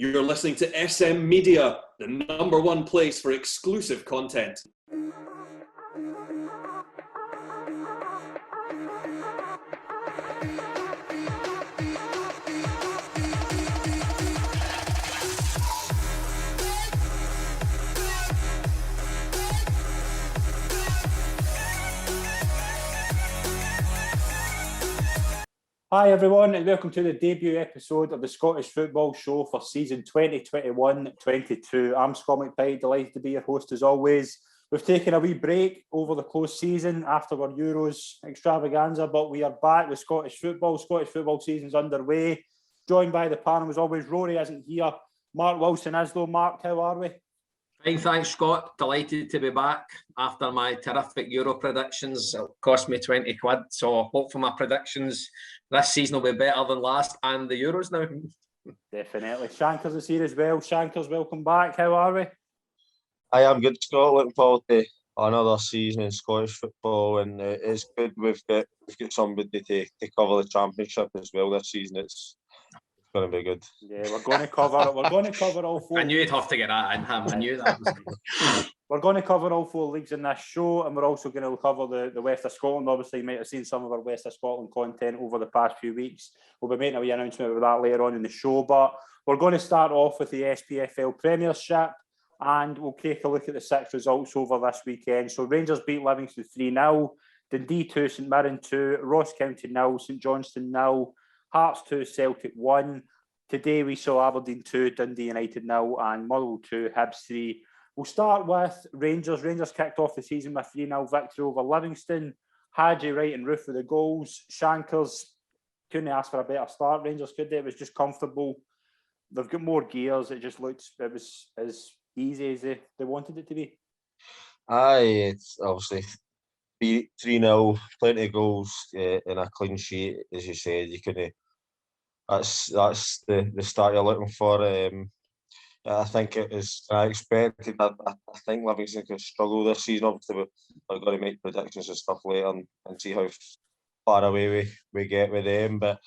You're listening to SM Media, the #1 place for exclusive content. Hi everyone and welcome to the debut episode of the Scottish Football Show for season 2021-22. I'm Scott McPike, delighted to be your host as always. We've taken a wee break over the close season after our Euros extravaganza, but we are back with Scottish football. Scottish football season's underway. Joined by the panel as always, Rory isn't here. Mark Wilson is though. Mark, how are we? Fine, thanks Scott. Delighted to be back after my terrific Euro predictions. It cost me 20 quid, so hopefully my predictions this season will be better than last and the Euros now. Definitely. Shankers is here as well. Shankers, welcome back. How are we? I am good, Scott. Looking forward to another season in Scottish football, and it's good we've got somebody to cover the Championship as well this season. It's going to be good. Yeah, we're going to cover it. We're going to cover all four. I knew you'd have to get that in him. I knew that was We're going to cover all four leagues in this show, and we're also going to cover the West of Scotland. Obviously, you might have seen some of our West of Scotland content over the past few weeks. We'll be making a wee announcement about that later on in the show, but we're going to start off with the SPFL Premiership, and we'll take a look at the 6 results over this weekend. So Rangers beat Livingston 3-0, Dundee 2, St Mirren 2, Ross County 0, St Johnstone 0, Hearts 2, Celtic 1. Today we saw Aberdeen 2, Dundee United 0, and Motherwell 2, Hibs 3. We'll start with Rangers. Rangers kicked off the season with 3-0 victory over Livingston. Hadji, Wright and Roof with the goals. Shankers couldn't ask for a better start. Rangers could they? It was just comfortable. They've got more gears. It was as easy as they wanted it to be. Aye, it's obviously 3-0, plenty of goals and a clean sheet, as you said. You couldn't. That's the start you're looking for. I think it was expected. I think Livingston could struggle this season. Obviously, we're going to make predictions and stuff later and see how far away we get with them. But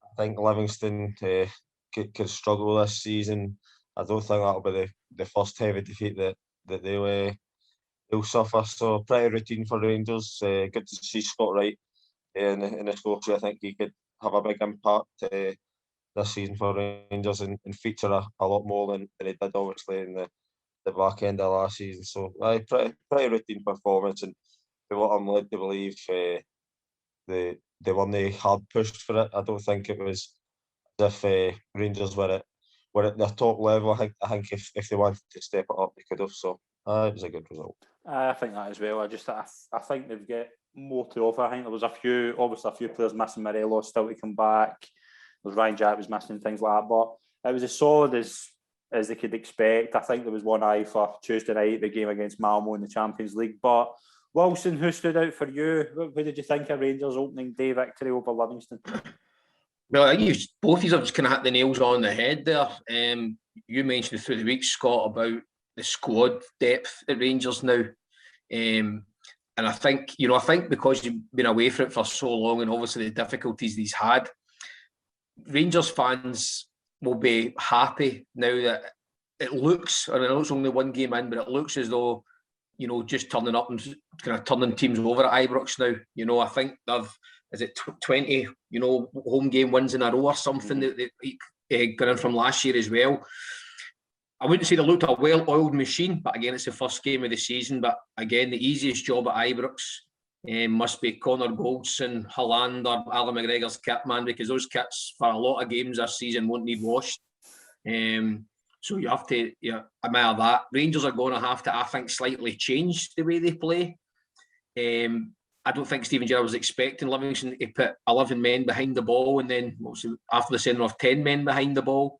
I think Livingston could struggle this season. I don't think that'll be the first heavy defeat that they'll suffer. So pretty routine for Rangers. Good to see Scott Wright in the score. I think he could have a big impact this season for Rangers and feature a lot more than he did obviously in the back end of last season. So pretty routine performance, and for what I'm led to believe, they weren't hard pushed for it. I don't think it was as if Rangers were at their top level. I think if they wanted to step it up, they could have. So it was a good result. I think that as well. I think they've got more to offer. I think there was a few players missing. Morelos still to come back. There's Ryan Jack was missing, things like that. But it was as solid as they could expect. I think there was one eye for Tuesday night, the game against Malmo in the Champions League. But Wilson, who stood out for you? What did you think of Rangers' opening day victory over Livingston? Well, I think both of you have just kind of hit the nails on the head there. You mentioned through the week, Scott, about the squad depth at Rangers now. And I think because you've been away from it for so long and obviously the difficulties he's had, Rangers fans will be happy now that it looks, and I know it's only one game in, but it looks as though, just turning up and kind of turning teams over at Ibrox now. I think they've, 20, home game wins in a row or something that they got in from last year as well. I wouldn't say they looked a well-oiled machine, but again, it's the first game of the season. But again, the easiest job at Ibrox must be Connor Goldson, Holland or Alan McGregor's kit, man, because those kits for a lot of games this season won't need washed. So you have to admire that. Rangers are going to have to, I think, slightly change the way they play. I don't think Stephen Gerrard was expecting Livingston to put 11 men behind the ball and then after the sending off 10 men behind the ball.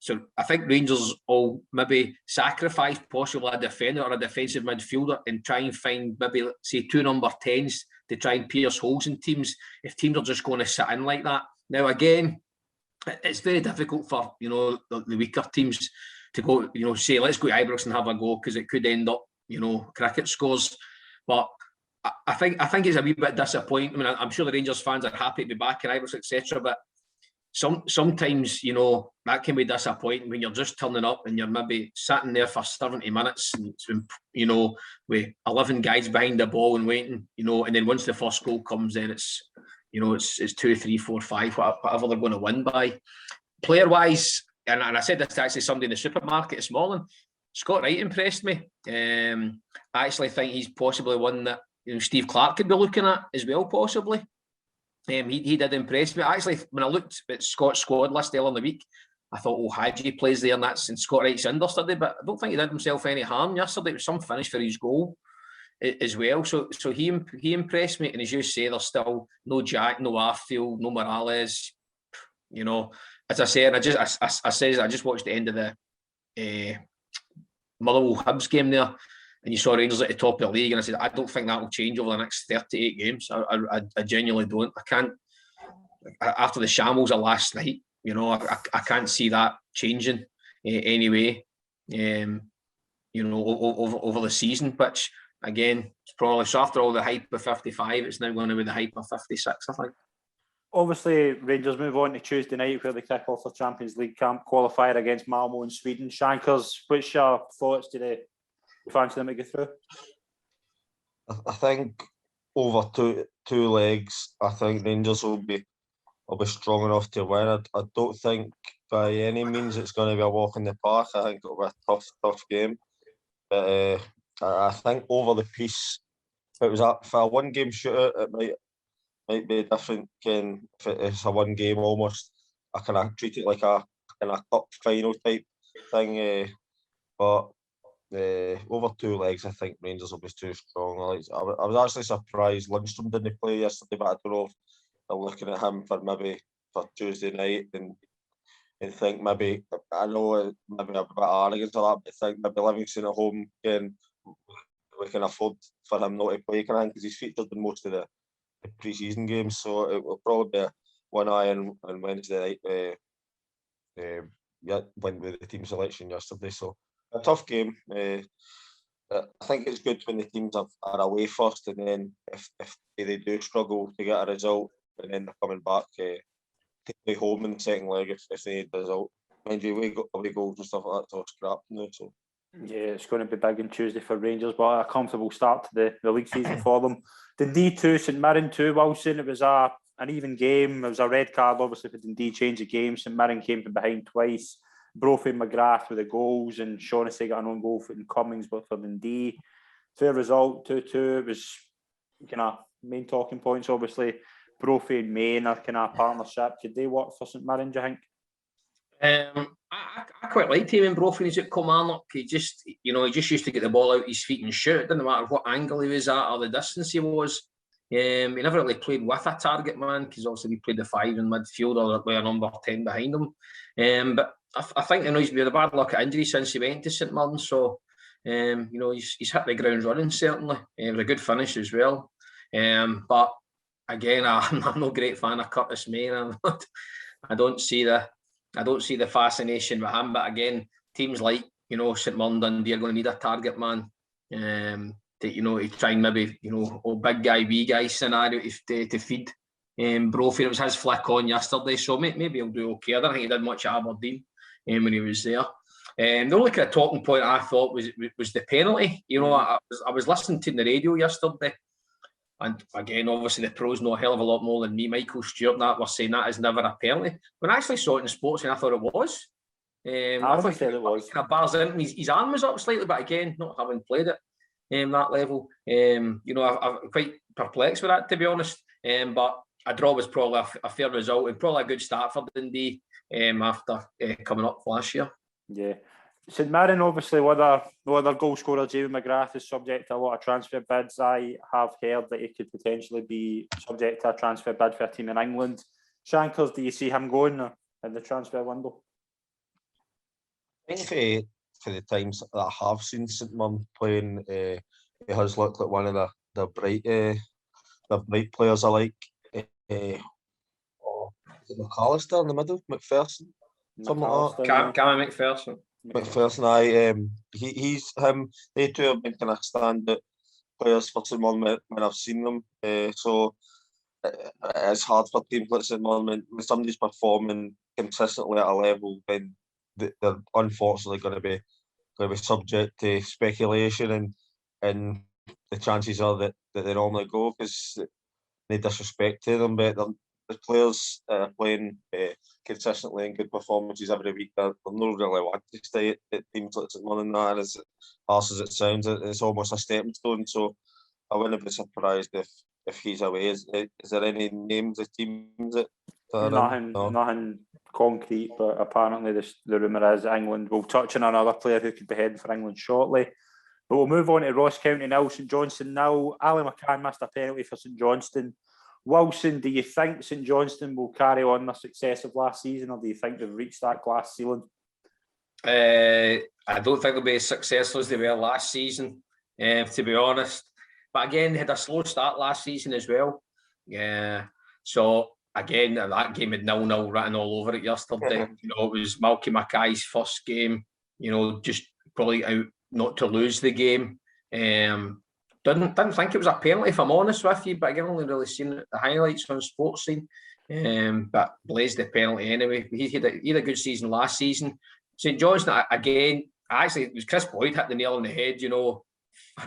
So I think Rangers will maybe sacrifice possibly a defender or a defensive midfielder and try and find maybe, say, 2 number 10s to try and pierce holes in teams if teams are just going to sit in like that. Now, again, it's very difficult for, the weaker teams to go, say, let's go to Ibrox and have a go because it could end up, cricket scores. But I think it's a wee bit disappointing. I mean, I'm sure the Rangers fans are happy to be back in Ibrox, etc. But sometimes, that can be disappointing when you're just turning up and you're maybe sitting there for 70 minutes and it's been, with 11 guys behind the ball and waiting, and then once the first goal comes in, it's 2, 3, 4, 5, whatever they're going to win by. Player-wise, and I said this to actually somebody in the supermarket this morning, Scott Wright impressed me. I actually think he's possibly one that Steve Clarke could be looking at as well, possibly. He did impress me. Actually, when I looked at Scott's squad list earlier in the week, I thought, Hadji plays there and Scott Wright's understudy, but I don't think he did himself any harm yesterday. It was some finish for his goal as well. So he impressed me. And as you say, there's still no Jack, no Arfield, no Morales. As I said, I just watched the end of the Motherwell Hibs game there, and you saw Rangers at the top of the league, and I said, I don't think that will change over the next 38 games. I genuinely don't. I can't. After the shambles of last night, I can't see that changing anyway. Over the season, which again, it's probably so after all the hype of 55, it's now going to be the hype of 56, I think. Obviously, Rangers move on to Tuesday night where they kick off the Champions League camp qualifier against Malmo in Sweden. Shankers, what's your thoughts? Do they fancy them to go through? I think over two legs, I think Rangers will be strong enough to win. I don't think by any means it's going to be a walk in the park. I think it'll be a tough game. But I think over the piece, if it was for a one-game shootout, it might be different. If it's a one game almost, I kind of treat it like a kind of cup final type thing. But over two legs, I think Rangers will be too strong. I was actually surprised Lundstrom didn't play yesterday, but I don't know if they're looking at him for Tuesday night and think maybe, I know maybe a bit of arrogance or that, but I think maybe Livingston at home we can afford for him not to play, because he's featured in most of the pre-season games, so it will probably be one eye on Wednesday night. Went with the team selection yesterday, so a tough game. I think it's good when the teams are away first, and then if they do struggle to get a result, and then they're coming back, take home in the second leg if they need the result. Mind you, away goals and stuff like that's all scrapped now. So yeah, it's going to be big on Tuesday for Rangers, but a comfortable start to the league season for them. Dundee 2, St Mirren 2, Wilson. It was an even game. It was a red card, obviously, for Dundee changed the game. St Mirren came from behind twice. Brophy and McGrath with the goals, and Shaughnessy got an own goal for Cummings, but for Dundee. Fair result, 2-2. It was kind of main talking points, obviously. Brophy and Main are kind of partnership. Could they work for St Mirren, do you think? I quite liked him in Brophy when he's at Kilmarnock. He just used to get the ball out his feet and shoot. It didn't matter what angle he was at or the distance he was. He never really played with a target man, because obviously we played the 5 in midfield or with a number 10 behind him. But I think he's been a bad luck at injury since he went to St Mirren. So he's hit the ground running, certainly. It was a good finish as well. But again, I'm no great fan of Curtis Main. I don't see the fascination with him. But again, teams like St Mirren, Dundee are going to need a target man to try and maybe big guy, wee guy scenario to feed Brophy. It was his flick on yesterday, so maybe he'll do okay. I don't think he did much at Aberdeen when he was there. The only kind of talking point I thought was the penalty. I was listening to the radio yesterday. And again, obviously, the pros know a hell of a lot more than me. Michael Stewart and that were saying that is never a penalty. When I actually saw it in sports, and I thought it was. I thought it was. Kind of bars in. His arm was up slightly, but again, not having played it that level, I'm quite perplexed with that, to be honest. But a draw was probably a fair result and probably a good start for Dundee after coming up last year. Yeah. St Mirren, obviously, with their goal scorer, Jamie McGrath, is subject to a lot of transfer bids. I have heard that he could potentially be subject to a transfer bid for a team in England. Shankers, do you see him going in the transfer window? I think for the times that I have seen St Mirren playing, he has looked like one of the bright players I like. McAllister in the middle, McPherson, something like that. Cameron McPherson. McPherson, he's him. They two have been kind of standout players for St Mirren when I've seen them. So it's hard for teams like St Mirren when somebody's performing consistently at a level, then they're unfortunately going to be subject to speculation, and the chances are that they normally go, because no disrespect to them, but the players playing consistently and good performances every week, they're not really want to stay at teams like St Mirren, and as harsh as it sounds, it's almost a stepping stone. So I wouldn't be surprised if he's away. Is there any names of teams that are Nothing, No. nothing concrete, but apparently the rumour is England. We'll touch on another player who could be heading for England shortly. But we'll move on to Ross County now, St Johnstone now. Ali McCann missed a penalty for St Johnstone. Wilson, do you think St Johnstone will carry on their success of last season, or do you think they've reached that glass ceiling? I don't think they'll be as successful as they were last season, to be honest. But again, they had a slow start last season as well. Yeah. So again, that game had 0-0 written all over it yesterday. You know, it was Malky Mackay's first game. You know, just probably out not to lose the game. Didn't think it was a penalty, if I'm honest with you, but I've only really seen the highlights on Sports Scene. But blazed the penalty anyway. He had a good season last season. St Johnstone, again, actually, it was Chris Boyd hit the nail on the head, you know,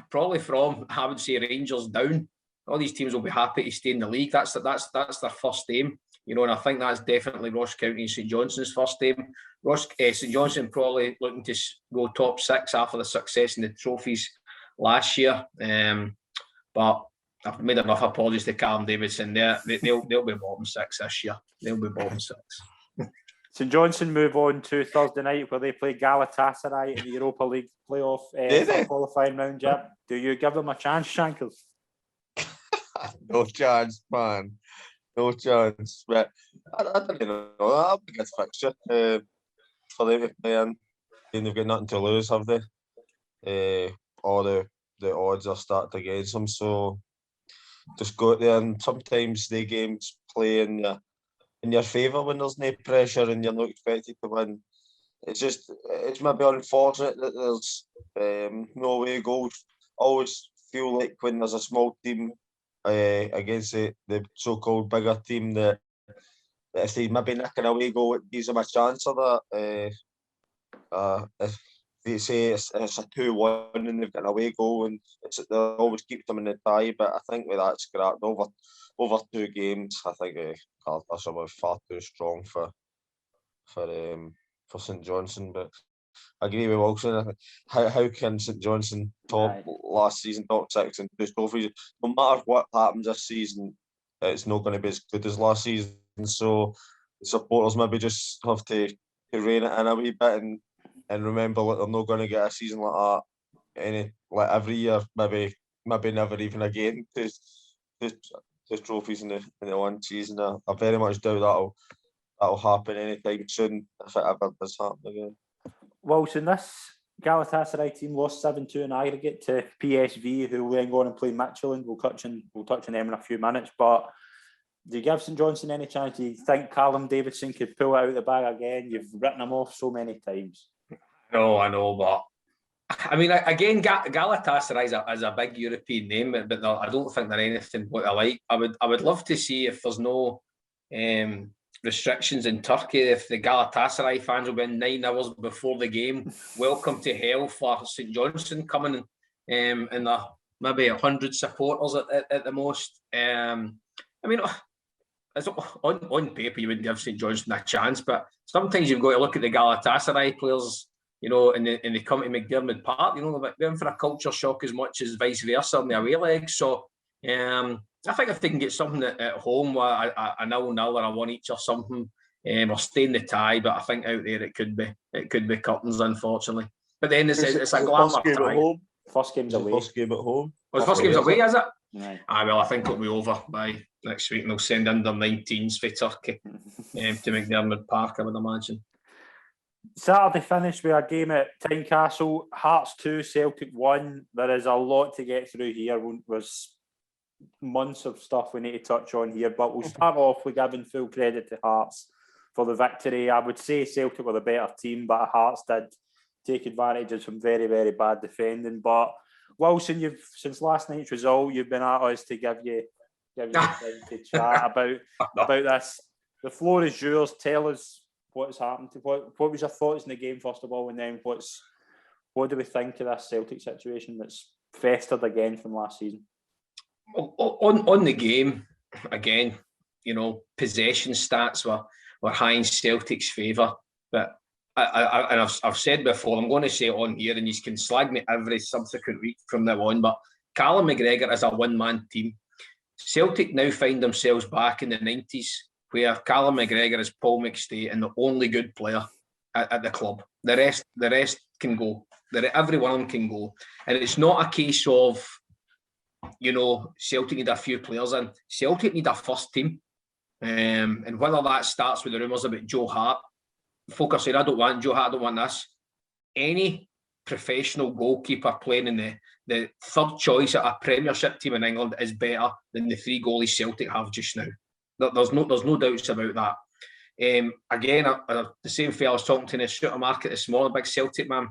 probably from, I would say, Rangers down. All these teams will be happy to stay in the league. That's their first aim, you know, and I think that's definitely Ross County and St Johnstone's first aim. St Johnstone probably looking to go top six after the success in the trophies last year. But I've made enough apologies to Callum Davidson there. They'll be bottom six this year. They'll be bottom six. St Johnstone move on to Thursday night where they play Galatasaray in the Europa League playoff qualifying round. Jap, do you give them a chance, Shankers? No chance, man. No chance. But I don't know. That'll be a good fixture for them to play in. And they've got nothing to lose, have they? All the odds are stacked against them. So just go out there, and sometimes the games play in your favour when there's no pressure and you're not expected to win. It's maybe unfortunate that there's no away goals. I always feel like when there's a small team against the so-called bigger team, that if they maybe nick an away goal, it gives them a chance of that. If they say it's a 2-1 and they've got an away goal, and they always keep them in the tie. But I think with that scrapped over 2 games, I think Galatasaray were far too strong for St Johnstone. But I agree with Wilson. How can St Johnstone last season top 6 and 2 trophies? No matter what happens this season, it's not going to be as good as last season. So the supporters maybe just have to rein it in a wee bit and remember that they're not going to get a season like that every year. Maybe never even again. The trophies in the one season. I very much doubt that'll happen anytime soon, if it ever does happen again. Wilson, this Galatasaray team lost 7-2 in aggregate to PSV, who will then go on and play Midtjylland. We'll touch on them in a few minutes. But do you give St Johnstone any chance? Do you think Callum Davidson could pull it out of the bag again? You've written him off so many times. No, I know, but I mean, again, Galatasaray is a big European name, but I don't think they're anything what I like. I would love to see if there's no restrictions in Turkey, if the Galatasaray fans will be in 9 hours before the game. Welcome to hell for St Johnstone coming in, and maybe 100 supporters at the most. I mean, on paper you wouldn't give St Johnstone a chance, but sometimes you've got to look at the Galatasaray players, you know, and they come to McDiarmid Park, you know, they're in for a culture shock as much as vice versa on the away leg. So I think if they can get something at home, a 0-0 or a 1 each or something, or stay in the tie, but I think out there it could be curtains, unfortunately. But then it's a glamour tie. First game's away. First game at home. Well, the first game's away, is it? Right. Well, I think it'll be over by next week, and they'll send under 19s for Turkey to McDiarmid Park, I would imagine. Saturday finished with a game at Tynecastle. Hearts 2, Celtic 1. There is a lot to get through here. There's months of stuff we need to touch on here, but we'll start off with giving full credit to Hearts for the victory. I would say Celtic were the better team, but Hearts did take advantage of some very, very bad defending. But Wilson, since last night's result, you've been at us to give you give you the time to chat about this. The floor is yours. Tell us what's happened. What was your thoughts in the game first of all, and then what do we think of this Celtic situation that's festered again from last season? On the game, again, possession stats were high in Celtic's favour, but I've said before, I'm going to say it on here, and you can slag me every subsequent week from now on, but Callum McGregor is a one-man team. Celtic now find themselves back in the 90s, where Callum McGregor is Paul McStay and the only good player at the club. The rest can go. Every one of them can go. And it's not a case of, Celtic need a few players in. Celtic need a first team. And whether that starts with the rumours about Joe Hart, folk are saying, I don't want Joe Hart, I don't want this. Any professional goalkeeper playing in the third choice at a Premiership team in England is better than the 3 goalies Celtic have just now. There's no doubts about that. Again, the same fella I was talking to in the supermarket this morning, big Celtic man,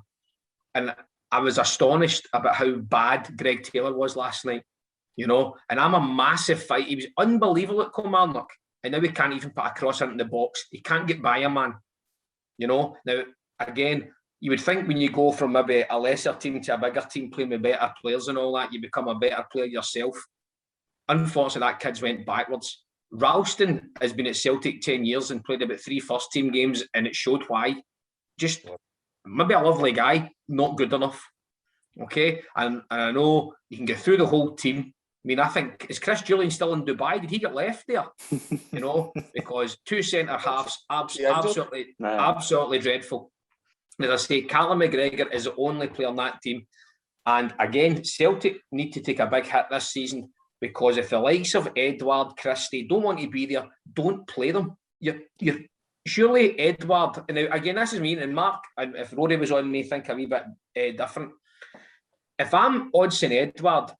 and I was astonished about how bad Greg Taylor was last night. And I'm a massive fight. He was unbelievable at Kilmarnock, and now he can't even put a cross into the box. He can't get by a man. Now, again, you would think when you go from maybe a lesser team to a bigger team playing with better players and all that, you become a better player yourself. Unfortunately, that kid's went backwards. Ralston has been at Celtic 10 years and played about 3 first-team games, and it showed why. Just maybe a lovely guy, not good enough. Okay? And I know you can get through the whole team. I mean, I think, is Chris Julian still in Dubai? Did he get left there? Because 2 centre-halves, absolutely dreadful. As I say, Callum McGregor is the only player on that team. And again, Celtic need to take a big hit this season, because if the likes of Edouard, Christie don't want to be there, don't play them. You're surely Edouard, and now again, this is me, and Mark, and if Rory was on, may think a wee bit different. If I'm Odsonne Edouard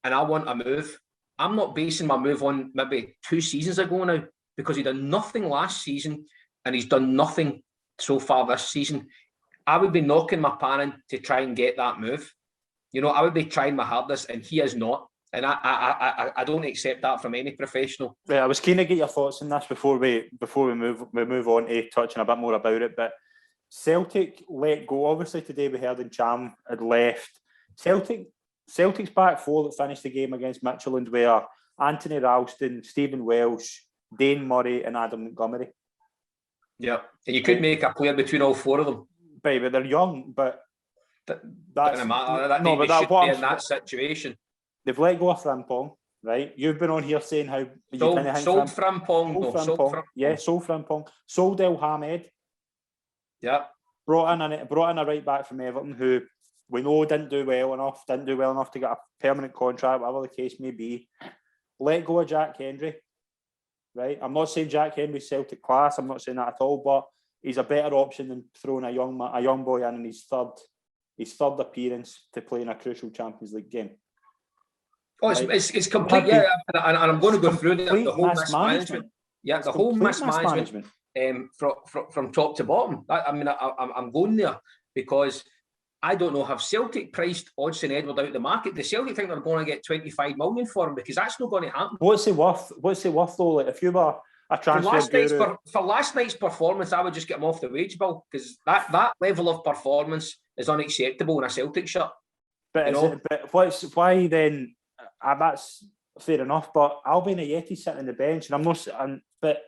and I want a move, I'm not basing my move on maybe 2 seasons ago now, because he done nothing last season and he's done nothing so far this season. I would be knocking my pan in to try and get that move. I would be trying my hardest, and he is not. And I don't accept that from any professional. Right, I was keen to get your thoughts on this before we move on to touching a bit more about it. But Celtic let go. Obviously, today we heard Cham had left. Celtic's back 4 that finished the game against Midtjylland were Anthony Ralston, Stephen Welsh, Dane Murray, and Adam Montgomery. Yeah, and you could make a player between all 4 of them. Right, but they're young. But that's doesn't matter. That should be in that situation. They've let go of Frimpong, right? You've been on here saying how sold Frimpong. Yeah, sold Frimpong. Sold El Hamed. Yeah. Brought in a right back from Everton who we know didn't do well enough to get a permanent contract, whatever the case may be. Let go of Jack Hendry, right? I'm not saying Jack Hendry's Celtic class. I'm not saying that at all, but he's a better option than throwing a young boy in his third appearance to play in a crucial Champions League game. Oh, it's complete, yeah, and I'm going to go through the whole mismanagement. Yeah, the whole mismanagement from top to bottom. I'm going there because I don't know, have Celtic priced Odsonne Edouard out the market? The Celtic think they're going to get 25 million for him? Because that's not going to happen. What's he worth though? Like, if you were a transfer for last night's performance, I would just get him off the wage bill, because that level of performance is unacceptable in a Celtic shirt. But why then? That's fair enough, but Albion Ayeti's sitting on the bench, and I'm not. But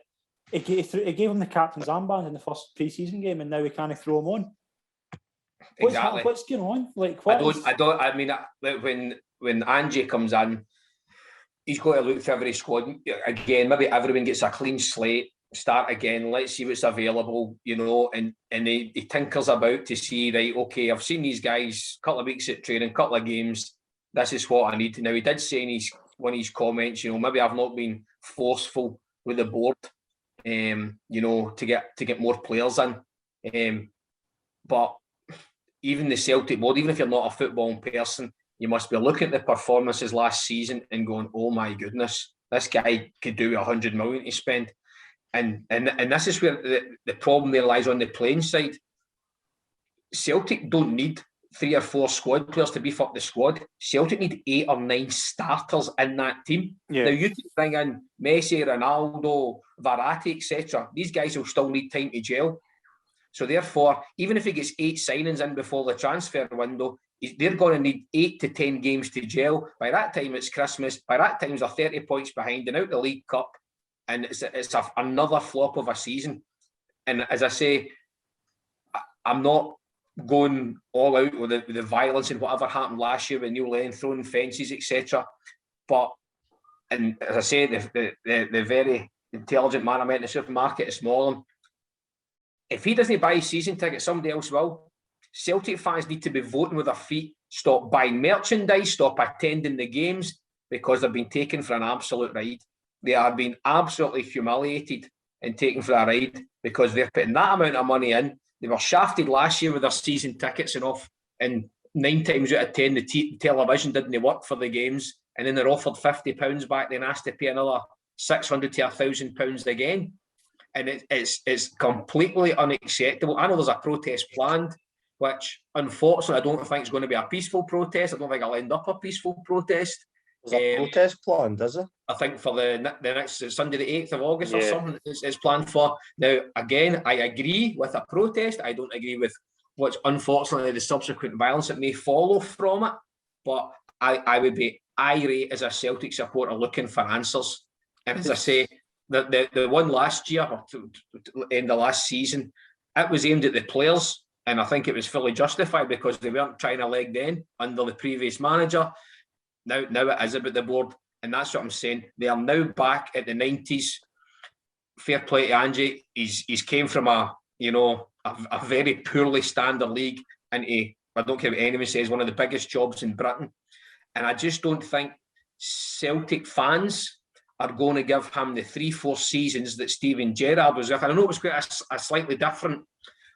it gave him the captain's armband in the first pre-season game, and now we can't throw him on. Exactly. What's going on? Like, I don't. I mean, when Angie comes in, he's got to look for every squad again. Maybe everyone gets a clean slate, start again. Let's see what's available, and he tinkers about to see, right, okay, I've seen these guys a couple of weeks at training, couple of games. This is what I need. Now, he did say in one of his comments, maybe I've not been forceful with the board, to get more players in. But even the Celtic board, even if you're not a football person, you must be looking at the performances last season and going, oh my goodness, this guy could do 100 million to spend. And this is where the problem there lies on the playing side. Celtic don't need 3 or 4 squad players to beef up the squad. Celtic need 8 or 9 starters in that team. Yeah. Now, you can bring in Messi, Ronaldo, Verratti, etc. These guys will still need time to gel. So therefore, even if he gets 8 signings in before the transfer window, they're going to need 8 to 10 games to gel. By that time, it's Christmas. By that time, they're 30 points behind and out the League Cup. And it's another flop of a season. And as I say, I'm not going all out with the violence and whatever happened last year with Neil Lennon throwing fences, etc. But, and as I say, the very intelligent man I met in the supermarket this morning, if he doesn't buy season tickets, somebody else will. Celtic fans need to be voting with their feet, stop buying merchandise, stop attending the games, because they've been taken for an absolute ride. They are being absolutely humiliated and taken for a ride because they're putting that amount of money in. They were shafted last year with their season tickets and off, and 9 times out of 10 the television didn't work for the games, and then they're offered £50 back, then asked to pay another £600 to £1,000 again. And it's completely unacceptable. I know there's a protest planned, which unfortunately I don't think is going to be a peaceful protest. I don't think I'll end up a peaceful protest. There's a protest planned, is it? I think for the next Sunday, the 8th of August or something, it's planned for. Now, again, I agree with a protest. I don't agree with what's unfortunately the subsequent violence that may follow from it. But I would be irate as a Celtic supporter looking for answers. And as I say, the one last year, or end of last season, it was aimed at the players. And I think it was fully justified because they weren't trying a leg then under the previous manager. Now it is about the board. And that's what I'm saying. They are now back at the 90s. Fair play to Angie. He's came from a very poorly standard league into, I don't care what anyone says, one of the biggest jobs in Britain. And I just don't think Celtic fans are going to give him the 3-4 seasons that Steven Gerrard was with. And I know it was quite a slightly different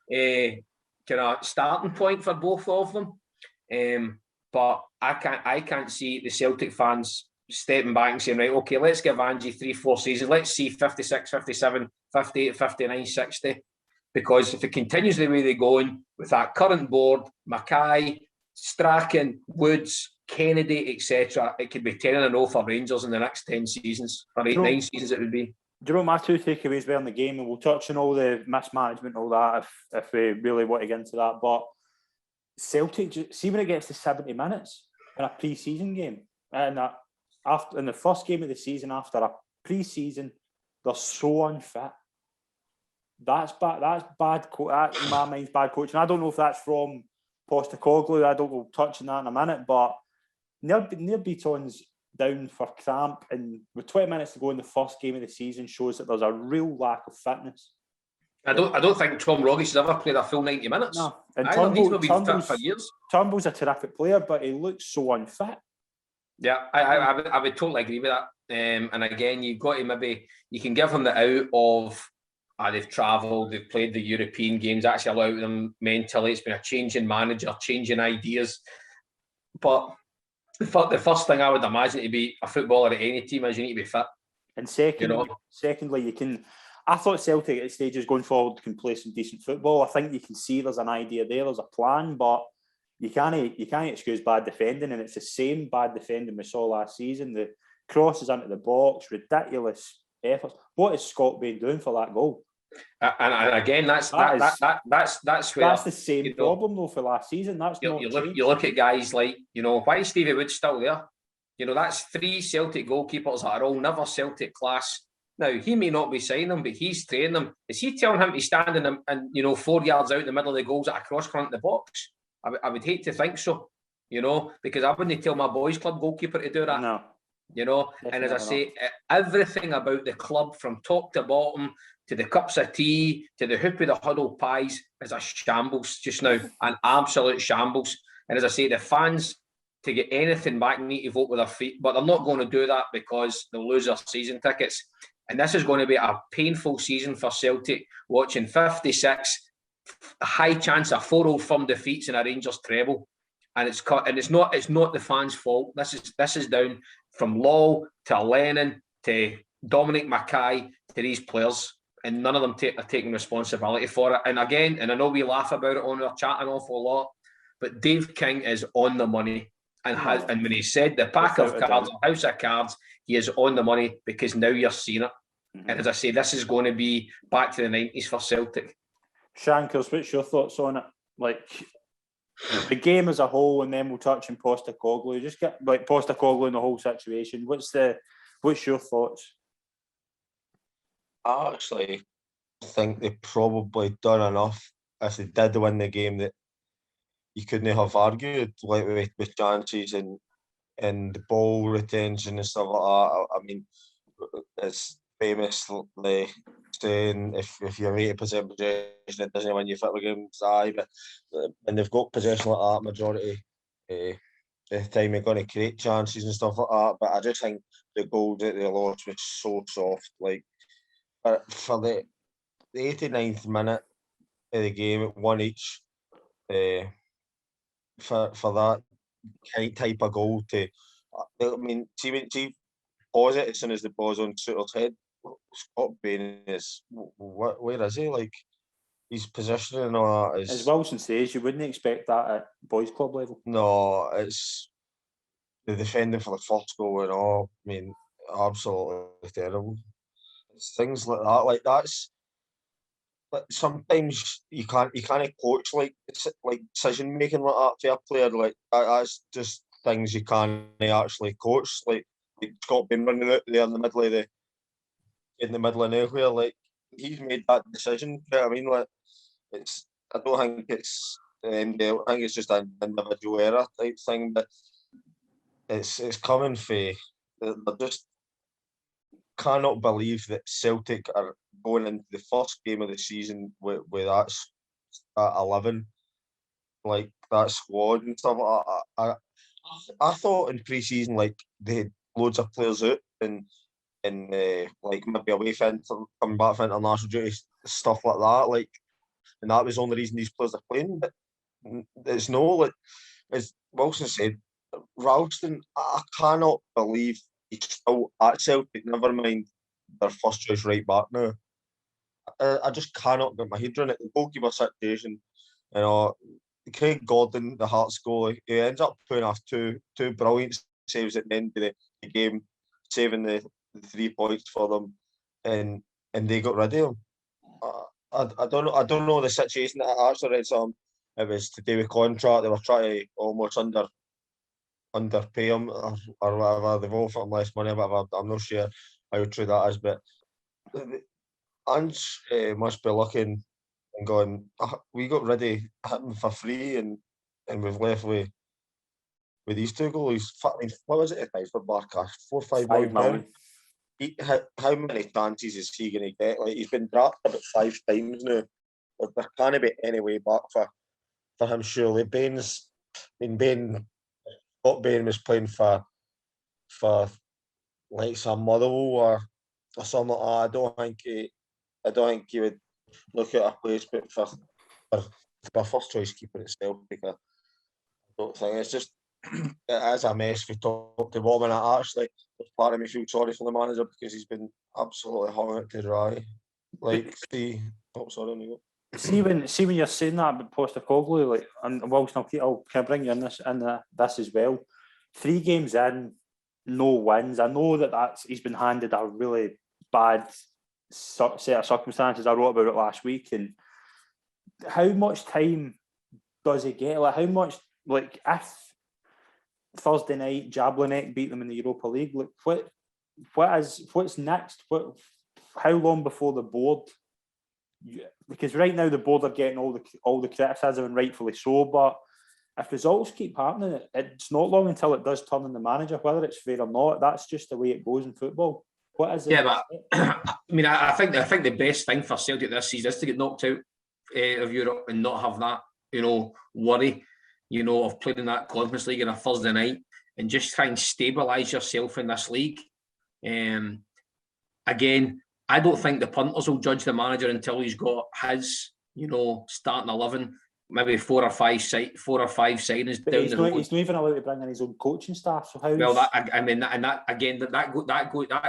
kind of starting point for both of them. But I can't see the Celtic fans stepping back and saying, right, okay, let's give Angie 3-4 seasons. Let's see 56, 57, 58, 59, 60. Because if it continues the way they're going with that current board, Mackay, Strachan, Woods, Kennedy, etc., it could be 10-0 for Rangers in the next 10 seasons, or 8-9 seasons it would be. Do you know what my 2 takeaways were in the game? And we'll touch on all the mismanagement and all that if we really want to get into that. But Celtic, see when it gets to 70 minutes in a pre-season game, and in the first game of the season after a pre-season, they're so unfit. That's bad. That's bad. That in my mind's bad coaching. I don't know if that's from Postecoglou. I don't know. Touch on that in a minute. But Neil Beaton's down for cramp, and with 20 minutes to go in the first game of the season shows that there's a real lack of fitness. I don't think Tom Rogic has ever played a full 90 minutes. No, and he's not been fit for years. Turnbull's a terrific player, but he looks so unfit. Yeah, I would totally agree with that. And again, you've got to maybe, you can give them the out of they've travelled, they've played the European games, actually allow them mentally. It's been a change in manager, changing ideas. But the first thing I would imagine to be a footballer at any team is you need to be fit. And secondly, you can. I thought Celtic at stages going forward can play some decent football. I think you can see there's an idea there, there's a plan, but you can't excuse bad defending, and it's the same bad defending we saw last season. The crosses into the box, ridiculous efforts. What is Scott Bain doing for that goal? And again, that's where that's the same problem though for last season. You look at guys like, why is Stevie Wood still there? That's 3 Celtic goalkeepers that are all never Celtic class. Now, he may not be signing them, but he's training them. Is he telling him to stand and 4 yards out in the middle of the goals at a cross front of the box? I would hate to think so, because I wouldn't tell my boys' club goalkeeper to do that. No. And as I say, everything about the club from top to bottom, to the cups of tea, to the hoop of the huddle pies, is a shambles just now, an absolute shambles. And as I say, the fans, to get anything back, need to vote with their feet, but they're not going to do that because they'll lose their season tickets. And this is going to be a painful season for Celtic, watching 56, a high chance of 4 Old Firm defeats in a Rangers treble. And it's not the fans' fault. This is down from Law to Lennon to Dominic Mackay to these players, and none of them are taking responsibility for it. And again, and I know we laugh about it on our chat an awful lot, but Dave King is on the money. And when he said the pack of cards, or house of cards, he is on the money, because now you're seeing it. And as I say, this is going to be back to the 90s for Celtic. Shankers, what's your thoughts on it? Like, the game as a whole, and then we'll touch on Postecoglou. Just get like Postecoglou and the whole situation. What's your thoughts? I actually think they probably done enough if they did win the game that you couldn't have argued like with chances and the ball retention and stuff like that. I mean, it's famously saying if you're 80% possession, it doesn't win you football games. But when they've got possession like that, majority of the time you're going to create chances and stuff like that. But I just think the goal that they lost was so soft. Like, for the 89th minute of the game, at one each, for that type of goal to, I mean, see, pause it as soon as the ball's on Suter's head. Scott Bain is, where is he? Like, his positioning and all that is. As Wilson says, you wouldn't expect that at boys' club level. No, it's the defending for the first goal and all. I mean, absolutely terrible. It's things like that. Like, that's. But sometimes you can't coach like decision making like that for a player. Like, that's just things you can't actually coach. Like Scott Bain running out there in the middle of nowhere. Like, he's made that decision. You know what I mean? Like, I don't think it's I think it's just an individual error type thing. But it's coming for. They're just cannot believe that Celtic are going into the first game of the season with that 11, like that squad and stuff. I thought in pre-season, like, they had loads of players out and like maybe away for coming back for international duty, stuff like that. Like, and that was the only reason these players are playing. But there's no, like, as Wilson said, Ralston, I cannot believe he's still at Celtic, never mind their first choice right back now. I just cannot get my head around it. The goalkeeper situation, you know, Craig Gordon, the Hearts goalie, he ends up putting off two brilliant saves at the end of the game, saving the 3 points for them, and they got rid of him. I don't know the situation. I actually read something. It was to do with contract. They were trying to almost underpay him or whatever. They've offered him less money, but I'm not sure how true that is. But Ange must be looking and going, we got rid of him for free, and we've left with these two goalies. I mean, what was it for Barca? 4 or 5 million. How many chances is he going to get? Like, he's been dropped about 5 times now. There can't be any way back for him, surely. Scott Bain was playing for like some Motherwell or something like that. I don't think he would look at a place, but for first choice keeper itself, because I don't think it's just it is a mess for top to bottom. And actually, part of me feels sorry for the manager because he's been absolutely hung out to dry. Like, see when you're saying that about Postecoglou, like, and Wilson, I'll kind of bring you in this as well. 3 games in, no wins. I know that's he's been handed a really bad set of circumstances. I wrote about it last week. And how much time does he get? Like, how much, like, if Thursday night Jablonec beat them in the Europa League, like, what's next? How long before the board? Because right now the board are getting all the criticism, and rightfully so. But if results keep happening, it's not long until it does turn on the manager, whether it's fair or not. That's just the way it goes in football. What is it? Yeah, but I mean, I think the best thing for Celtic this season is to get knocked out of Europe and not have that, worry, of playing in that Conference League on a Thursday night, and just try and stabilise yourself in this league. Again, I don't think the punters will judge the manager until he's got his, starting 11, maybe 4 or 5 signings but down the road. He's not even allowed to bring in his own coaching staff. So how? Well, that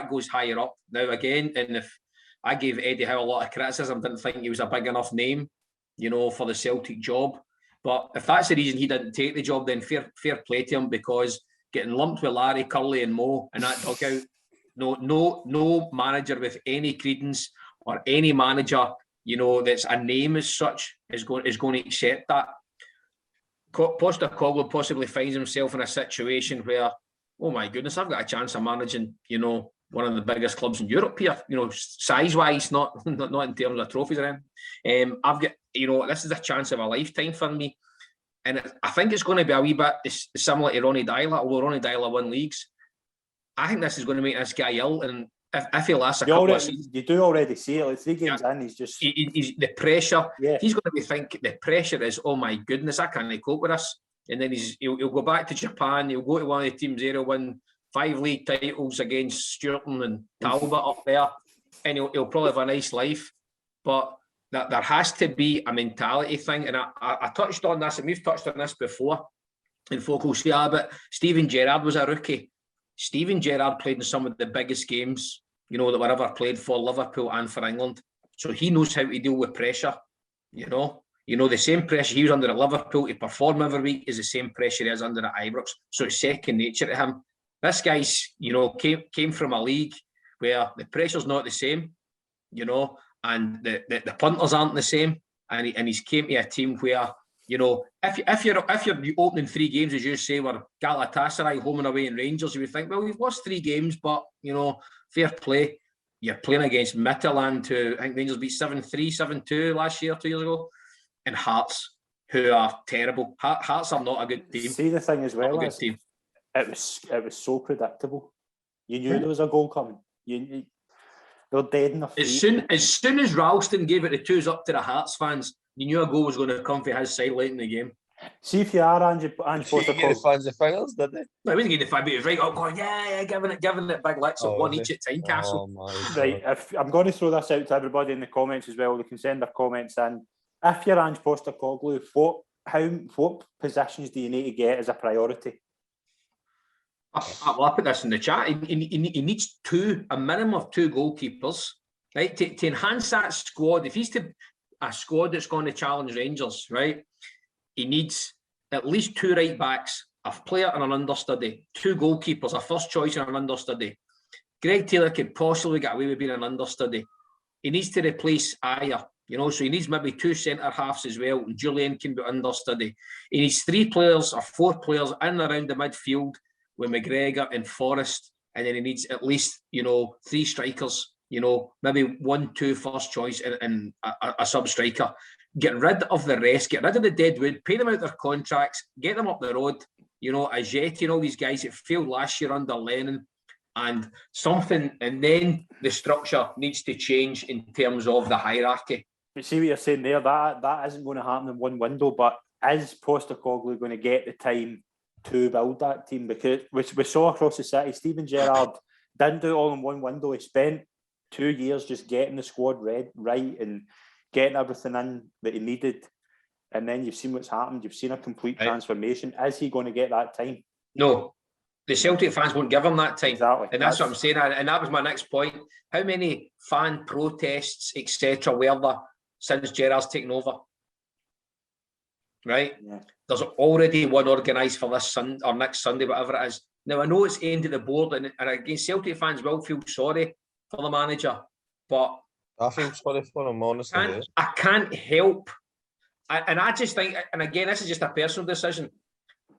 goes higher up now again. And if I gave Eddie Howe a lot of criticism, didn't think he was a big enough name, for the Celtic job. But if that's the reason he didn't take the job, then fair play to him, because getting lumped with Larry, Curly and Mo in that dugout, no manager with any credence, or any manager, that's a name as such, is going to accept that. Postecoglou possibly finds himself in a situation where, oh my goodness, I've got a chance of managing, one of the biggest clubs in Europe here, size-wise, not in terms of trophies or anything. I've got, this is a chance of a lifetime for me. And I think it's going to be a wee bit similar to Ronnie Dyler, although Ronnie Dyler won leagues. I think this is going to make this guy ill, and if he lasts a couple of seasons... You do already see it, like 3 games in, he's just... He's the pressure, yeah. He's going to be thinking, the pressure is, oh my goodness, I can't cope with this. And then he'll go back to Japan, he'll go to one of the teams there, he'll win 5 league titles against Sturton and Talbot up there, and he'll probably have a nice life. But there has to be a mentality thing, and I touched on this, and we've touched on this before, and folk will say, but Steven Gerrard was a rookie. Steven Gerrard played in some of the biggest games, that were ever played for Liverpool and for England. So he knows how to deal with pressure, the same pressure he was under at Liverpool to perform every week is the same pressure he is under at Ibrox. So it's second nature to him. This guy's, came from a league where the pressure's not the same, and the punters aren't the same. And he's came to a team where, if you're opening 3 games, as you say, were Galatasaray, home and away, and Rangers, you would think, well, we've lost 3 games, but, fair play. You're playing against Midtjylland, who I think Rangers beat 7-3, 7-2 last year, 2 years ago, and Hearts, who are terrible. Hearts are not a good team. See, the thing as well is, it was so predictable. You knew there was a goal coming. They're dead in the feet. As soon as Ralston gave it the 2s up to the Hearts fans, you knew a goal was going to come for his side late in the game. See if you are Ange Postecoglou. The fans the fingers, did they? No, he wasn't getting the 5, but he was right up going, yeah, giving it big licks of one each at Tynecastle. Right, I'm going to throw this out to everybody in the comments as well. They can send their comments in. If you're Ange Postecoglou, what positions do you need to get as a priority? I'll put this in the chat. He needs a minimum of 2 goalkeepers, right? To enhance that squad. If he's a squad that's going to challenge Rangers, right? He needs at least 2 right backs, a player and an understudy, 2 goalkeepers, a first choice and an understudy. Greg Taylor could possibly get away with being an understudy. He needs to replace Ayer, so he needs maybe 2 centre halves as well. And Julian can be understudy. He needs 3 players or 4 players in and around the midfield with McGregor and Forrest, and then he needs at least 3 strikers, maybe 1-2 first choice and a sub striker. Get rid of the rest, get rid of the deadwood, pay them out their contracts, get them up the road. Ajeti and all these guys that failed last year under Lennon, and then the structure needs to change in terms of the hierarchy. But see what you're saying there, that isn't going to happen in one window, but is Postecoglou going to get the time to build that team? Because we saw across the city, Steven Gerrard didn't do it all in one window. He spent 2 years just getting the squad right and getting everything in that he needed. And then you've seen what's happened. You've seen a complete transformation. Is he going to get that time? No. The Celtic fans won't give him that time. Exactly. And that's what I'm saying. And that was my next point. How many fan protests, etc., were there since Gerrard's taken over? Right? Yeah. There's already one organised for this Sunday or next Sunday, whatever it is. Now, I know it's aimed at the board, and again, Celtic fans will feel sorry for the manager, but I feel sorry for him, honestly. I can't help, and I just think, and again, this is just a personal decision,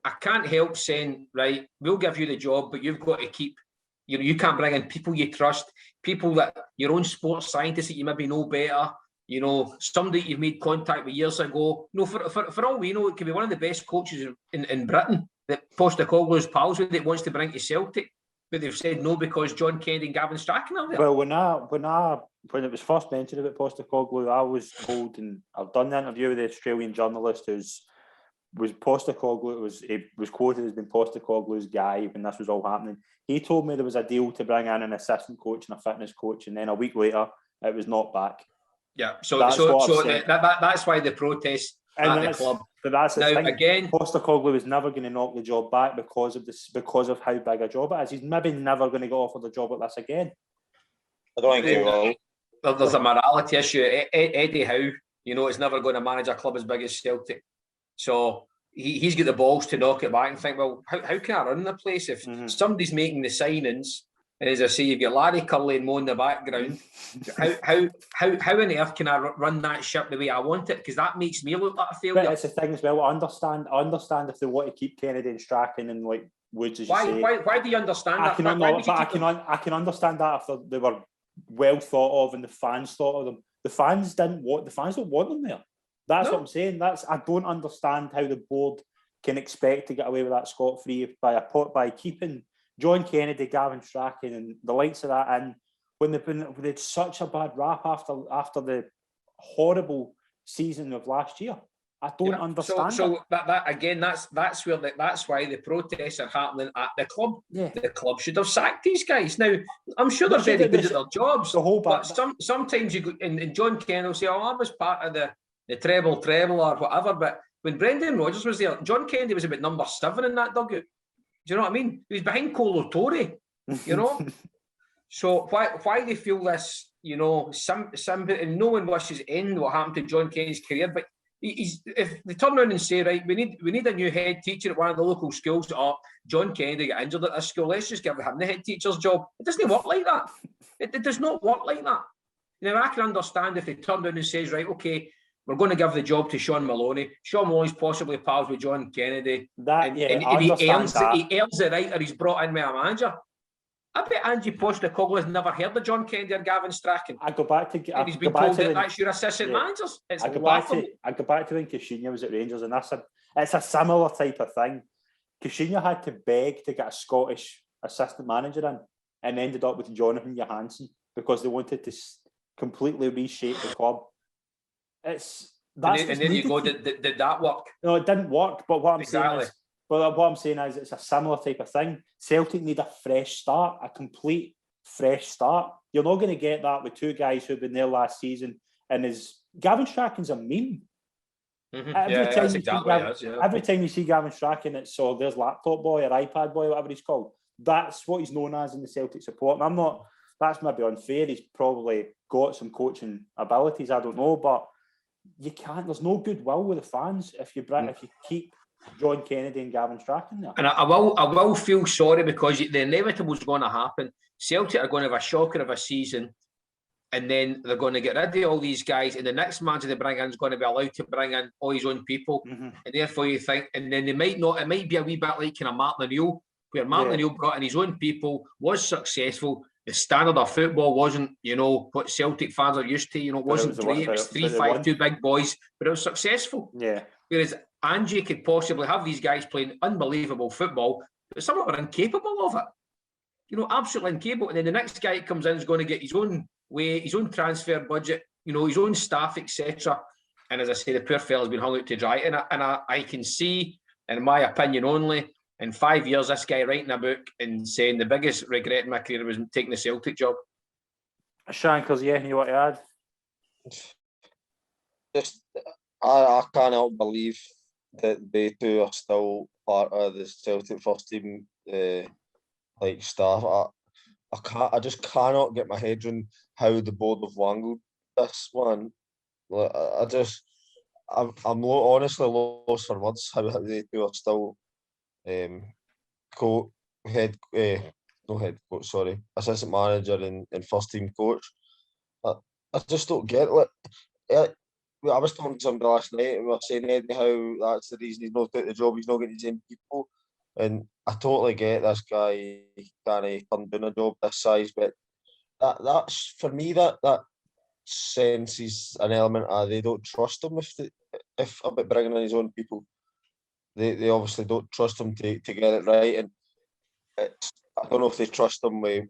I can't help saying, right, we'll give you the job, but you've got to keep, you can't bring in people you trust, people that, your own sports scientists that you maybe know better, somebody you've made contact with years ago. No, for all we know, it could be one of the best coaches in Britain that Postecoglou's pals with that wants to bring to Celtic, but they've said no because John Kennedy and Gavin Strachan are there. Well, when it was first mentioned about Postecoglou, I was told, and I've done the interview with the Australian journalist was Postecoglou, he was quoted as being Postecoglou's guy when this was all happening. He told me there was a deal to bring in an assistant coach and a fitness coach, and then a week later, it was not back. Yeah, so that's why the protest at the club. But that's the thing. Again, Postecoglou is never going to knock the job back because of how big a job it is. He's maybe never going to get offered a job like this again. I don't think he will. There's a morality issue. Eddie Howe, is never going to manage a club as big as Celtic. So he's got the balls to knock it back and think, well, how can I run the place if somebody's making the signings? And as I say, you've got Larry Curley and Mo in the background. How on earth can I run that ship the way I want it? Because that makes me look like a failure. But it's the thing as well. I understand if they want to keep Kennedy and Strachan and like Woods, as you say. Why do you understand that? I can understand that if they were well thought of and the fans thought of them. The fans don't want them there. That's what I'm saying. I don't understand how the board can expect to get away with that scot-free by keeping John Kennedy, Gavin Strachan, and the likes of that. And when they had such a bad rap after the horrible season of last year, I don't understand. So that again, that's why the protests are happening at the club. Yeah. The club should have sacked these guys. Now, I'm sure they're very good at their jobs. But sometimes you go, and John Kennedy will say, "Oh, I was part of the treble or whatever." But when Brendan Rodgers was there, John Kennedy was about number 7 in that dugout. Do you know what I mean? He was behind Colo Torre, you know? So why they feel this, you know, somebody, and no one wishes end what happened to John Kennedy's career, but if they turn around and say, right, we need a new head teacher at one of the local schools. Oh, John Kennedy got injured at this school, let's just give him the head teacher's job. It doesn't work like that. It does not work like that. Now, I can understand if they turn around and says, right, okay, we're going to give the job to Sean Maloney. Sean Maloney's possibly pals with John Kennedy. He earns the right, or he's brought in with a manager. I bet Angie Postecoglou has never heard of John Kennedy or Gavin Strachan. I go back to... And he's been told that that's your assistant managers. It's laughable. I go back to when Caixinha was at Rangers, and it's a similar type of thing. Caixinha had to beg to get a Scottish assistant manager in, and ended up with Johansen because they wanted to completely reshape the club. And then you go, did that work? No, it didn't work. But what I'm saying is it's a similar type of thing. Celtic need a fresh start, a complete fresh start. You're not going to get that with two guys who've been there last season. And Gavin Strachan's a meme. Every time you see Gavin Strachan, it's there's laptop boy or iPad boy, whatever he's called. That's what he's known as in the Celtic support. And that's maybe unfair. He's probably got some coaching abilities, I don't know, but you can't. There's no goodwill with the fans if you keep John Kennedy and Gavin Strachan there. And I will feel sorry because the inevitable is going to happen. Celtic are going to have a shocker of a season, and then they're going to get rid of all these guys, and the next manager they bring in is going to be allowed to bring in all his own people, and therefore you think, and then they might not. It might be a wee bit like kind of Martin O'Neill, where Martin O'Neill brought in his own people, was successful. The standard of football wasn't, what Celtic fans are used to. It wasn't great. It was 3-5-2 big boys, but it was successful. Yeah. Whereas Angie could possibly have these guys playing unbelievable football, but some of them are incapable of it. Absolutely incapable. And then the next guy that comes in is going to get his own way, his own transfer budget, his own staff, etc. And as I say, the poor fella's been hung out to dry. And I can see, in my opinion only, in 5 years, this guy writing a book and saying the biggest regret in my career was taking the Celtic job. Shankers, you want to add? I can't help believe that they two are still part of the Celtic first team staff. I just cannot get my head around how the board have wangled this one. I'm honestly lost for words how they two are still assistant manager and first team coach. I just don't get it. I was talking to somebody last night and we were saying, Eddie, how that's the reason he's not got the job, he's not getting his own people. And I totally get this guy can't turn down a job this size, but that's for me that senses an element of they don't trust him if about bringing in his own people. They obviously don't trust him to get it right, and I don't know if they trust him with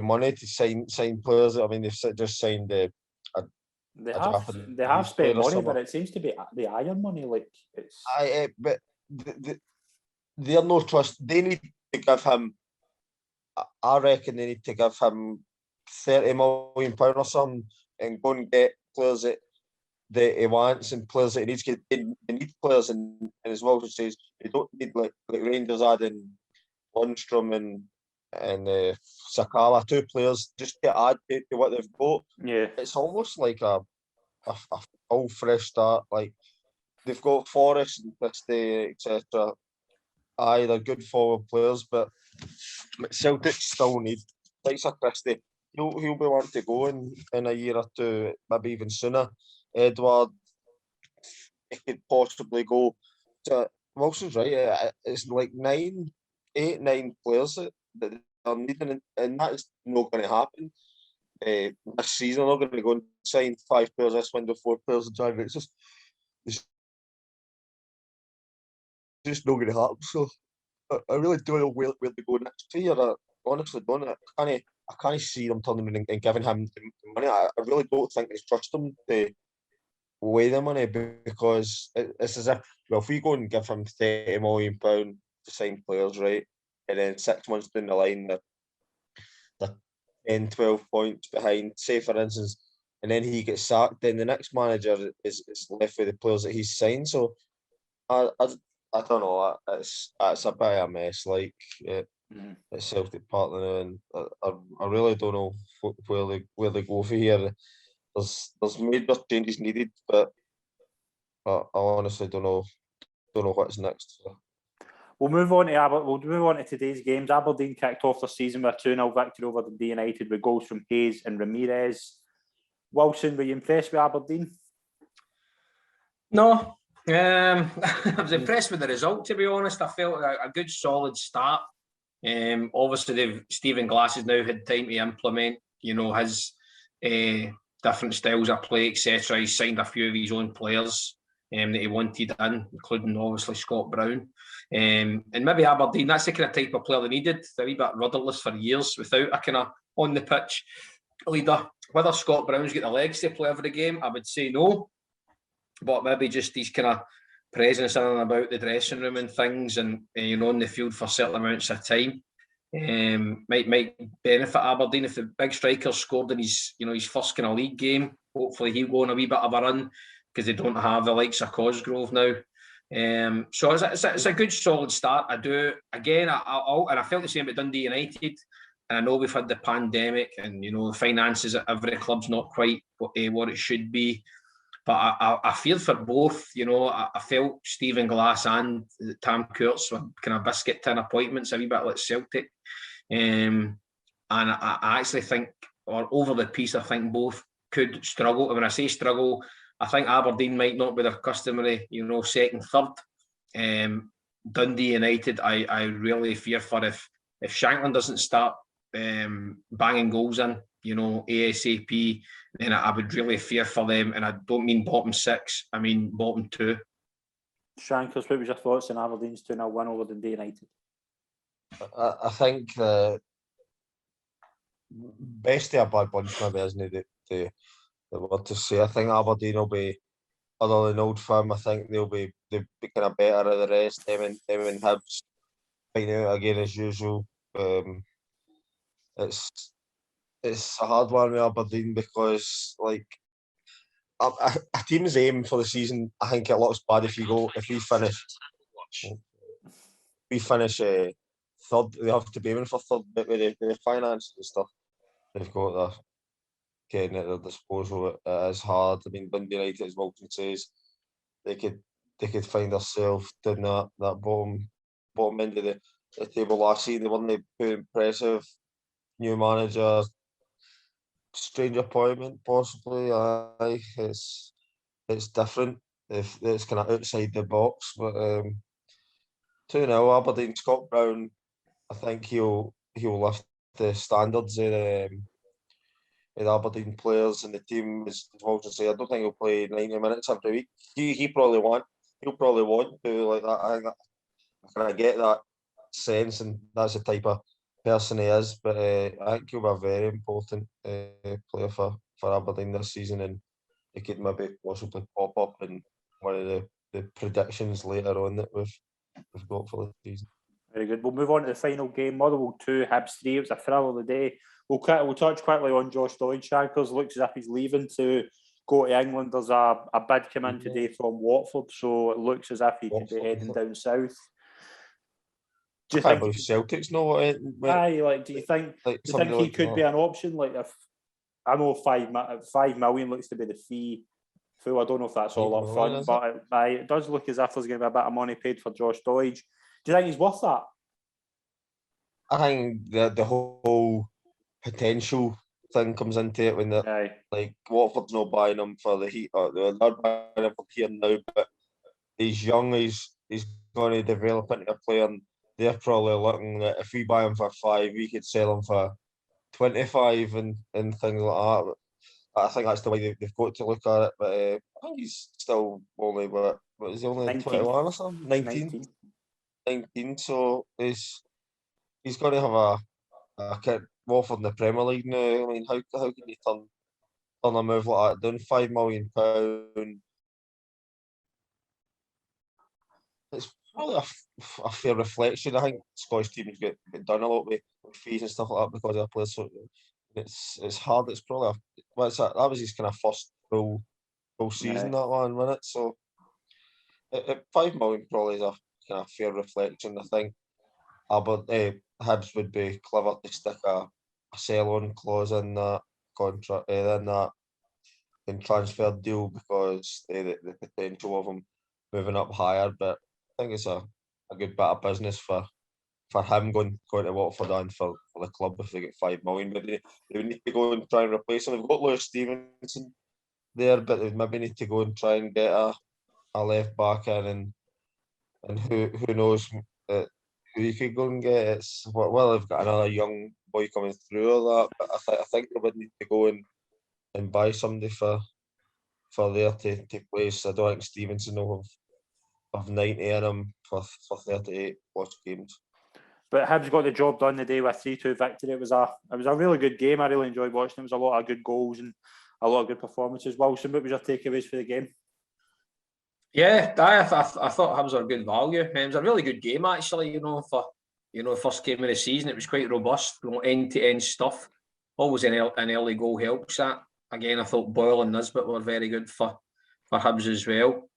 money to sign players. I mean, they've just signed They have spent money, but it seems to be the iron money. But they're no trust. They need to give him. I reckon they need to give him £30 million or something, and go and get players that he wants and players that he needs. They need players, and as well as says, they don't need like Rangers adding Lundstrom and Sakala, 2 players just to add to what they've got. Yeah, it's almost like a full fresh start. Like they've got Forrest and Christie, etc. Aye, they're good forward players, but Celtic still need like Sir Christie. He'll be wanting to go in a year or two, maybe even sooner. Edward, he could possibly go to Wilson's right. It's like 8, 9 players that they're needing, and that is not going to happen. This season, they're not going to go and sign 5 players this window, 4 players in January. It's just not going to happen. So I really don't know where they go next year. I honestly don't. I can't see them turning him and giving him the money. I really don't think they trust him to weigh the money, because it's as if, well, if we go and give him £30 million to sign players, right, and then 6 months down the line they're 10, 12 points behind, say for instance, and then he gets sacked, then the next manager is left with the players that he's signed. So I don't know. It's a bit of a mess, like at Celtic Park now, and I really don't know where they go for here. There's major changes needed, but I honestly don't know what's next. We'll move on to today's games. Aberdeen kicked off their season with a 2-0 victory over Dundee United with goals from Hayes and Ramirez. Wilson, were you impressed with Aberdeen? No. I was impressed with the result, to be honest. I felt a good solid start. Obviously, Stephen Glass has now had time to implement, his different styles of play, etc. He's signed a few of his own players that he wanted in, including obviously Scott Brown. And maybe Aberdeen, that's the kind of type of player they needed. They're a wee bit rudderless for years without a kind of on the pitch leader. Whether Scott Brown's got the legs to play every game, I would say no. But maybe just his kind of presence in and about the dressing room and things, and on the field for certain amounts of time, might benefit Aberdeen. If the big striker scored in his first kind of league game, hopefully he'll go on a wee bit of a run, because they don't have the likes of Cosgrove now. So it's a good solid start. I do again. I felt the same about Dundee United. And I know we've had the pandemic, and the finances at every club's not quite what it should be. But I feared for both. I felt Stephen Glass and Tam Courts were kind of biscuit tin appointments, a wee bit like Celtic. And I actually think, or over the piece, I think both could struggle. And when I say struggle, I think Aberdeen might not be their customary, second, third. Dundee United, I really fear for if Shankland doesn't start banging goals in, ASAP, then I would really fear for them. And I don't mean bottom 6, I mean bottom 2. Shankers, what was your thoughts on Aberdeen's 2-0 win over Dundee United? I think the best of a bad bunch maybe isn't the word to say. I think Aberdeen will be, other than Old Firm, I think they'll be kind of better of the rest. Them and Hibs fighting out again as usual. It's a hard one with Aberdeen, because like a team's aim for the season, I think it looks bad if we finish third. They have to be aiming for third, but with the finances and stuff they've got getting at their disposal, it is hard. I mean, Dundee United, as Wilson says, they could find themselves down that bottom end of the table last season. They weren't too impressive. New manager, strange appointment, possibly. Aye, it's different. If it's kind of outside the box, but 2-0 Aberdeen. Scott Brown, I think he'll lift the standards of the Aberdeen players and the team. As Wilson said, I don't think he'll play 90 minutes every week. He'll probably want to like that. I think I kind of get that sense, and that's the type of person he is. But I think he'll be a very important player for Aberdeen this season, and he could maybe possibly pop up in one of the predictions later on that we've got for the season. Very good. We'll move on to the final game. Motherwell 2, Hibs 3. It was a thrill of the day. We'll touch quickly on Josh Doyle. Shankers looks as if he's leaving to go to England. There's a bid come in today from Watford, so it looks as if he could be heading down south. Do you think Celtic's no? Do you think he could be an option? Like, if I know 5 million looks to be the fee full. I don't know if that's all up front, but it does look as if there's going to be a bit of money paid for Josh Doidge. Do you think he's worth that? I think the whole potential thing comes into it when like Watford's not buying him for the heat, or they're buying him for here now, but he's young, he's going to develop into a player, and they're probably looking that if we buy him for 5, we could sell him for 25 and things like that. But I think that's the way they've got to look at it. But I think he's still only, what is he, only 19. 21 or something? 19. So he's going to have a kid Watford in the Premier League now. I mean, how can you turn a move like that down? £5 million. It's probably a fair reflection. I think Scottish teams get done a lot with fees and stuff like that because of the players. So it's hard. It's probably that was his kind of first full season, that one, wasn't it? So £5 million probably is a kind of fair reflection. I think Hibs would be clever to stick a sell-on clause in that contract, in that transfer deal, because the potential of him moving up higher. But I think it's a good bit of business for him going to Watford and for the club if they get £5 million. But they would need to go and try and replace him. They've got Lewis Stevenson there, but they maybe need to go and try and get a left back in, and who knows who you could go and get. It's they've got another young boy coming through all that, but I think they would need to go and buy somebody for there to place. I don't think Stevenson will have 90 in him for 38 plus games. But Hibs got the job done the day with 3-2 victory. It was a really good game. I really enjoyed watching. There was a lot of good goals and a lot of good performances. Wilson, what was your takeaways for the game? Yeah, I thought Hibs were good value. It was a really good game actually. For first game of the season, it was quite robust. End-to-end stuff. Always an early goal helps that. Again, I thought Boyle and Nisbet were very good for Hibs as well.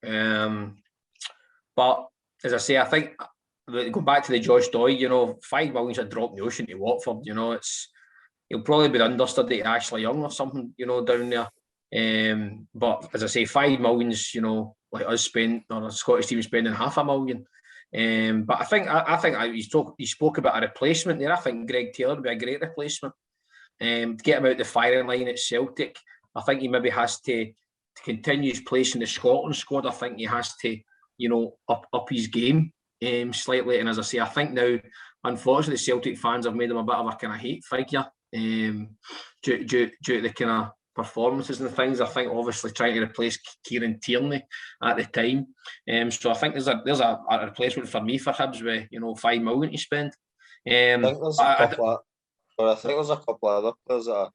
But as I say, I think going back to the Josh Doig, £5 million's a drop in the ocean to Watford. He'll probably be understudy to Ashley Young or something, down there. But as I say, £5 million's, like us spent, or a Scottish team spending £500,000. But I think he spoke about a replacement there. I think Greg Taylor would be a great replacement. To get him out the firing line at Celtic, I think he maybe has to continue his place in the Scotland squad. I think he has to, up his game slightly. And as I say, I think now, unfortunately, Celtic fans have made him a bit of a kind of hate figure due to the kind of performances and things. I think obviously trying to replace Kieran Tierney at the time. So I think there's a replacement for me for Hibs with £5 million to spend. I think there's a couple of other players that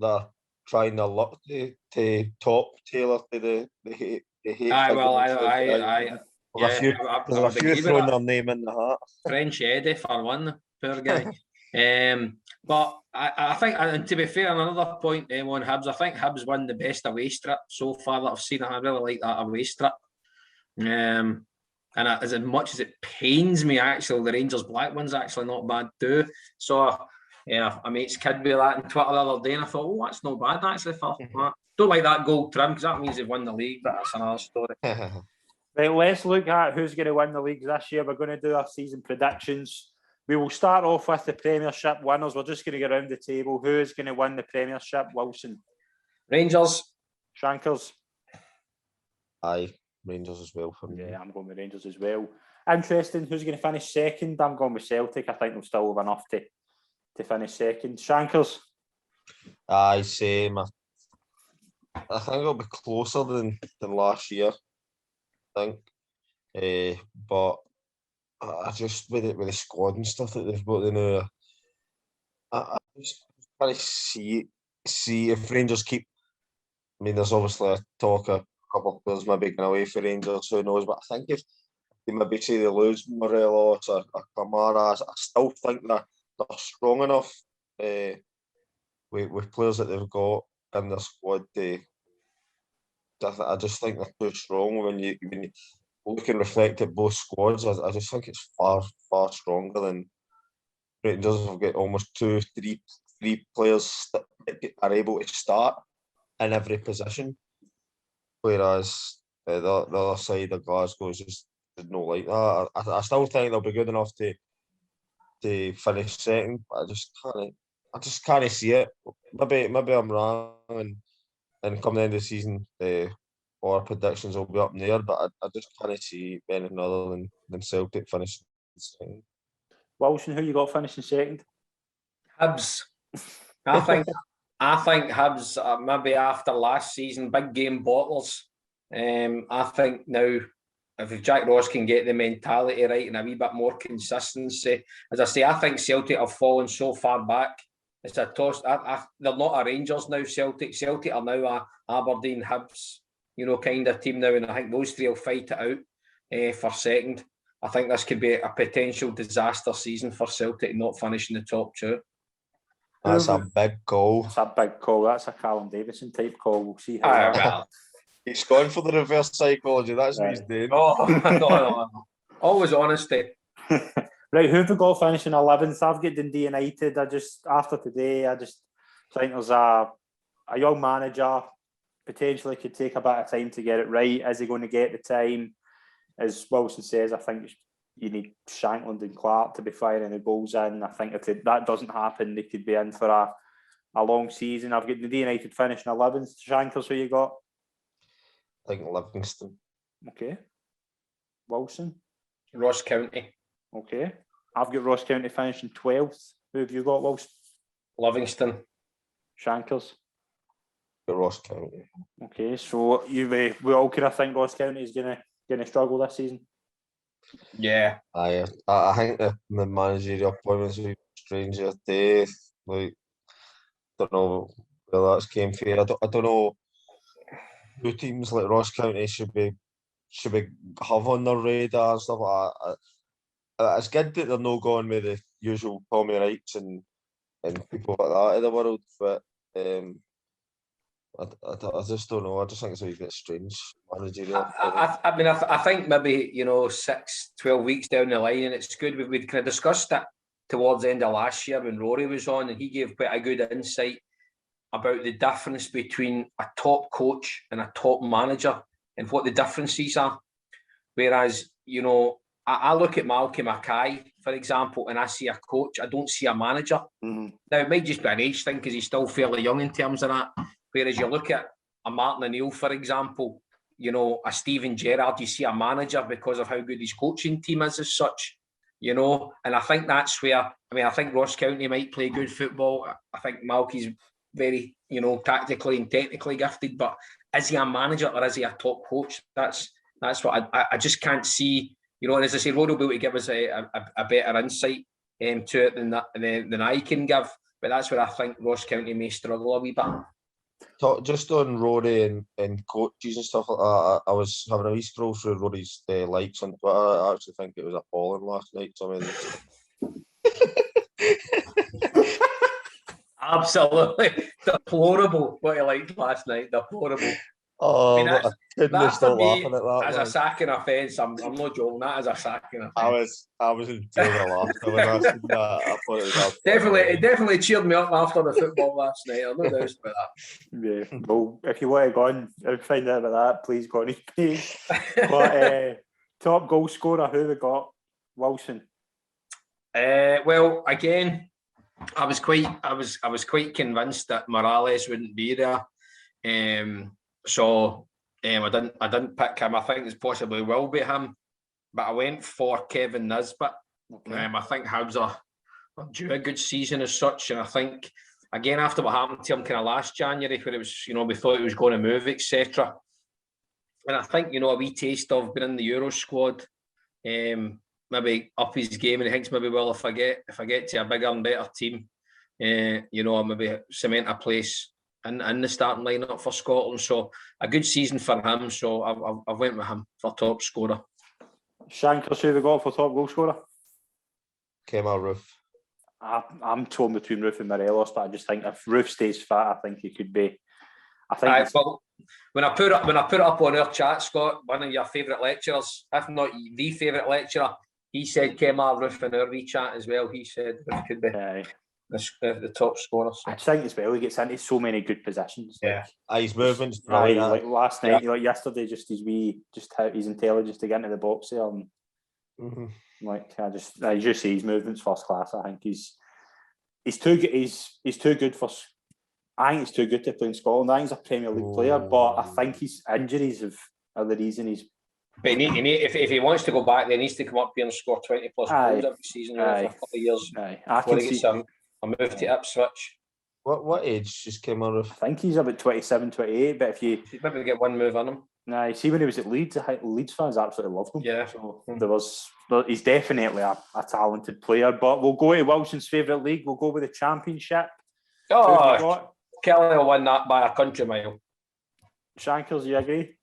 are trying to look to top Taylor to the hate. There's a few throwing their name in the hat. French Eddie for one, poor guy. But I think, and to be fair, on another point on Hibs, I think Hibs won the best away strip so far that I've seen. I really like that away strip. And as much as it pains me, actually, the Rangers Black one's actually not bad too. So, yeah, a mate's kid with that on Twitter the other day, and I thought, that's not bad actually for that. Don't like that gold trim because that means they've won the league, but that's another story. Right, let's look at who's going to win the league this year. We're going to do our season predictions. We will start off with the Premiership winners. We're just going to get around the table. Who is going to win the Premiership? Wilson. Rangers. Shankers. Aye, Rangers as well for me. Yeah, I'm going with Rangers as well. Interesting. Who's going to finish second? I'm going with Celtic. I think they'll still have enough to finish second. Shankers. Aye, same. I think it'll be closer than last year. I think, but I just with the squad and stuff that they've got in there, I just kind of see if Rangers keep. I mean, there's obviously a talk a couple of players maybe going away for Rangers, who knows? But I think if they maybe say they lose Morelos or Kamara, I still think they're strong enough with players that they've got in their squad. I just think they're too strong when you look and reflect at both squads. I just think it's far stronger than Rangers have got almost 2-3 players that are able to start in every position, whereas the other side of Glasgow is just not like that. I still think they'll be good enough to finish second, but I just can't see it. Maybe I'm wrong, and come the end of the season, all our predictions will be up in the air, but I just can't see anything other than Celtic finishing second. Wilson, who you got finishing second? Hibs. I think Hibs, maybe after last season, big game bottlers. I think now, if Jack Ross can get the mentality right and a wee bit more consistency, as I say, I think Celtic have fallen so far back. It's a toss. They're not a Rangers now. Celtic are now a Aberdeen, Hibs, kind of team now, and I think those three will fight it out for second. I think this could be a potential disaster season for Celtic, not finishing the top two. That's a big call. That's a big call. That's a Callum Davidson type call. We'll see how. He's going for the reverse psychology. That's what he's doing. Oh, no. Always honesty. Right, who have we got finishing 11th? I've got Dundee United. After today, I just think there's a young manager, potentially could take a bit of time to get it right. Is he going to get the time? As Wilson says, I think you need Shankland and Clark to be firing the goals in. I think if that doesn't happen, they could be in for a long season. I've got Dundee United finishing 11th. Shankers, who you got? I think Livingston. Okay. Wilson? Ross County. Okay. I've got Ross County finishing 12th. Who have you got, Wilson? Livingston. Shankers? Ross County. Okay, so we all kind of think Ross County is going to struggle this season? Yeah. I think the managerial appointments will be strange today. Like, don't know where that's came from. I don't know who teams like Ross County should be have on their radar and stuff like that. It's good that they're not going with the usual Tommy Wrights and people like that in the world, but I just don't know. I just think it's a wee bit strange managerial. I think maybe 6-12 weeks down the line, and it's good. We'd kind of discussed it towards the end of last year when Rory was on, and he gave quite a good insight about the difference between a top coach and a top manager and what the differences are. Whereas, I look at Malcolm Mackay, for example, and I see a coach. I don't see a manager. Mm-hmm. Now, it might just be an age thing because he's still fairly young in terms of that. Whereas you look at a Martin O'Neill, for example, a Steven Gerrard, you see a manager because of how good his coaching team is as such, and I think that's where, I think Ross County might play good football. I think Malky's very, tactically and technically gifted, but is he a manager or is he a top coach? That's what I just can't see, and as I say, Rory will be able to give us a better insight to it than I can give, but that's where I think Ross County may struggle a wee bit. Just on Rory and coaches and stuff like that, I was having a wee scroll through Rory's likes on Twitter. I actually think it was appalling last night. So Absolutely deplorable what he liked last night. Deplorable. Oh, I couldn't stop laughing at that. As a sacking offence, I'm not joking. That is a sacking offence. I was in tears of laughter when I seen that. I thought it was it definitely cheered me up after the football last night. I'm no doubt about that. Yeah. Well, if you want to go on and find out about that, please go on his page. But top goal scorer, who we got? Wilson. Well, again, I was quite convinced that Morales wouldn't be there. So I didn't pick him. I think it possibly will be him, but I went for Kevin Nisbet. Okay. I think Hibs are due a good season as such, and I think again after what happened to him kind of last January, where it was we thought he was going to move, etc. And I think a wee taste of being in the Euro squad, maybe up his game, and he thinks maybe if I get to a bigger and better team, maybe cement a place in the starting lineup for Scotland. So a good season for him. So I went with him for top scorer. Shankers, who we got for top goal scorer? Kemal Roof. I'm torn between Roof and Morelos, but I just think if Roof stays fit, I think he could be. Well, when I put it up on our chat, Scott, one of your favourite lecturers, if not the favourite lecturer, he said Kemal Roof in our wee chat as well. He said Roof could be. the top scorer. So. I think as well, he gets into so many good positions. Yeah. His movement's Aye, brilliant. like last night, yesterday, just his intelligence to get into the box there. And, I just see his movement's first class. I think he's too good. He's too good for. I think he's too good to play in Scotland. I think he's a Premier League player, but I think his injuries are the reason he's. But if he wants to go back, then he needs to come up here and score 20 plus goals every season for a couple of years. I can see a move to Ipswich. What age just came out of? I think he's about 27, 28, but if you maybe get one move on him. See when he was at Leeds, Leeds fans absolutely loved him. Yeah. So he's definitely a talented player. But we'll go to Wilson's favourite league. We'll go with the Championship. Oh, Kelly will win that by a country mile. Shankers, you agree?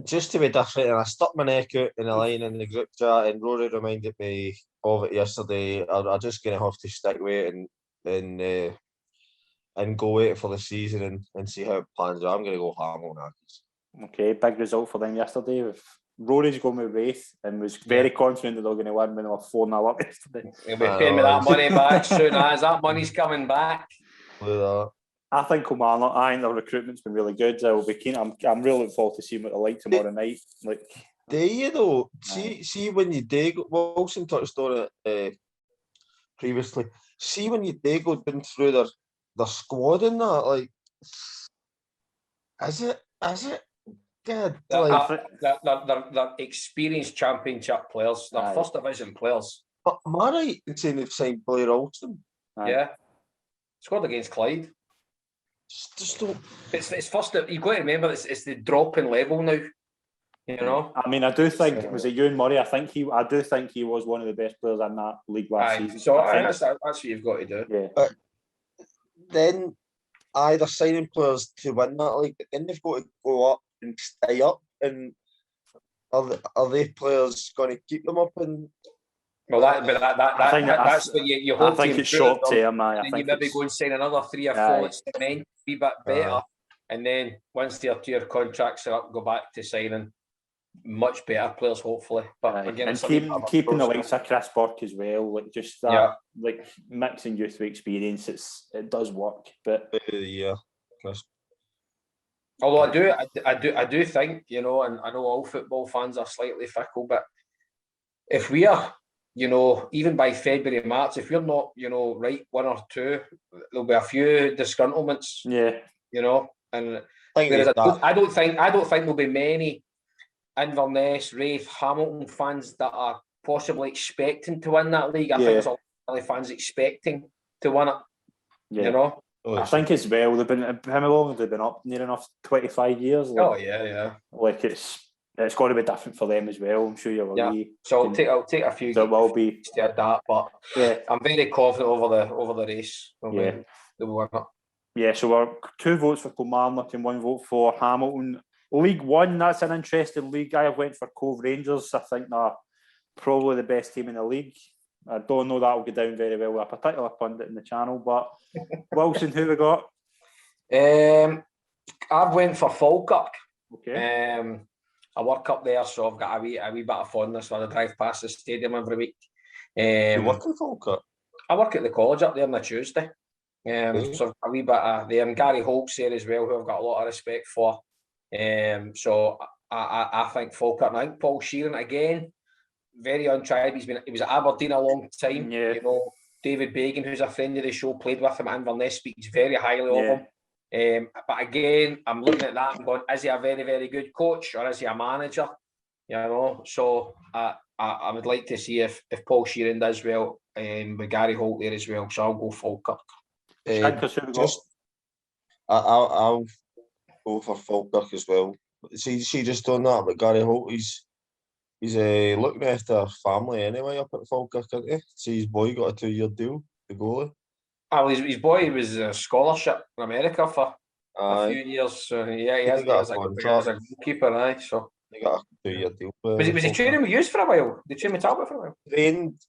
Just to be different, and I stuck my neck out in a line in the group chat, and Rory reminded me of it yesterday. I'm just going to have to stick with it and go with it for the season and see how it plans out. I'm going to go Hamilton. Okay, big result for them yesterday. Rory's going with Wraith and was very confident that they're going to win when they were 4-0 up yesterday. He'll be paying me that money back soon as that money's coming back. I think Kilmarnock, their recruitment's been really good. I will be keen. I'm really looking forward to seeing what they're like tomorrow night. Do you though? See when you dig, Wilson touched on it previously. See when you dig go down through their squad and that, is it? Good. They're experienced Championship players. They're first division players. But am I right in saying they've signed Blair Alston? Yeah. Scored against Clyde. Just don't. It's first. You've got to remember it's the drop in level now. You know. I mean, I do think was it Ewan Murray? I do think he was one of the best players in that league last season. So that's what you've got to do. Yeah. But then they're signing players to win that league, but then they've got to go up and stay up. And are they players going to keep them up? And well, that's what you hope. I think it's short term. You maybe go and sign another 3 or 4 cement, be a bit better, and then once their 2-year contracts are up, go back to signing much better players, hopefully. But again, and keeping the likes of Chris Burke as well, just that, mixing youth with experience, it does work. But Chris. Although I do think, and I know all football fans are slightly fickle, but if we are, even by February, March, if we're not, right 1 or 2, there'll be a few disgruntlements. Yeah. And I don't think there'll be many Inverness, Raith, Hamilton fans that are possibly expecting to win that league. I think there's a lot of fans expecting to win it. Yeah. I think as well, how long have they been up? Near enough 25 years. It's got to be different for them as well. I'm sure you will. Yeah. So I'll take a few. There will be to adapt, but I'm very confident over the race. They will win it. Yeah. So we're 2 votes for Kilmarnock and 1 vote for Hamilton. League One, that's an interesting league. I went for Cove Rangers. I think they're probably the best team in the league. I don't know that will go down very well with a particular pundit in the channel, but Wilson, who we got? I've went for Falkirk. Okay. I work up there, so I've got a wee bit of fondness when I drive past the stadium every week. You work in Falkirk? I work at the college up there on a Tuesday. So a wee bit of there. And Gary Holt's there as well, who I've got a lot of respect for. So I think Falkirk. I think Paul Sheeran again, very untried. He was at Aberdeen a long time. Yeah. David Bagan, who's a friend of the show, played with him at Inverness, speaks very highly of him. But again, I'm looking at that and going, is he a very, very good coach or is he a manager? So I would like to see if Paul Sheeran does well with Gary Holt there as well. So I'll go Falkirk. I'll go for Falkirk as well. See just on that, but Gary Holt, he's looking after family anyway up at Falkirk, isn't he? See his boy got a 2-year deal, the goalie. Oh, his boy was a scholarship in America for a few years. So he has got as a goalkeeper, so he got a 2-year deal. Was he training with you for a while? Did he train with Talbot for a while? Trained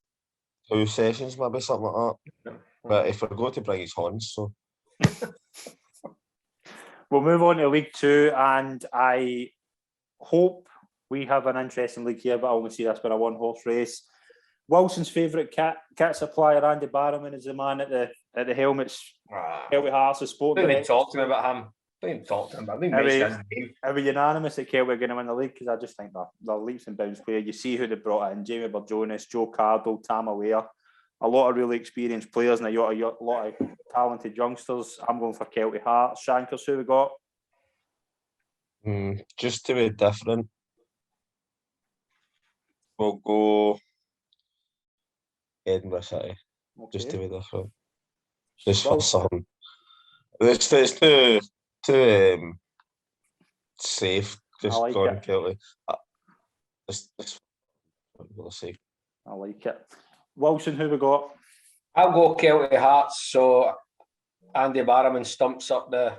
2 sessions, maybe something like that. But he forgot to bring his horns, so. We'll move on to League 2, and I hope we have an interesting league here, but I only see this been a 1-horse race. Wilson's favourite kit supplier, Andy Barrowman, is the man at the helmets. Celtic Hearts, the sport. Don't even talk to me about him. Don't even talk to him about him. Are we unanimous that Celtic are going to win the league? Because I just think they're leaps and bounds player. You see who they brought in: Jamie Burjonis, Joe Cardle, Tam Aware. A lot of really experienced players and a lot of talented youngsters. I'm going for Celtic Hearts. Shankers, who we got? Just to be different, we'll go Edinburgh City. Okay. Just to be different. Just for something. It's too safe. Just like going Celtic. It's safe. I like it. Wilson, who we got? I'll go Celtic Hearts. So Andy Barrowman stumps up the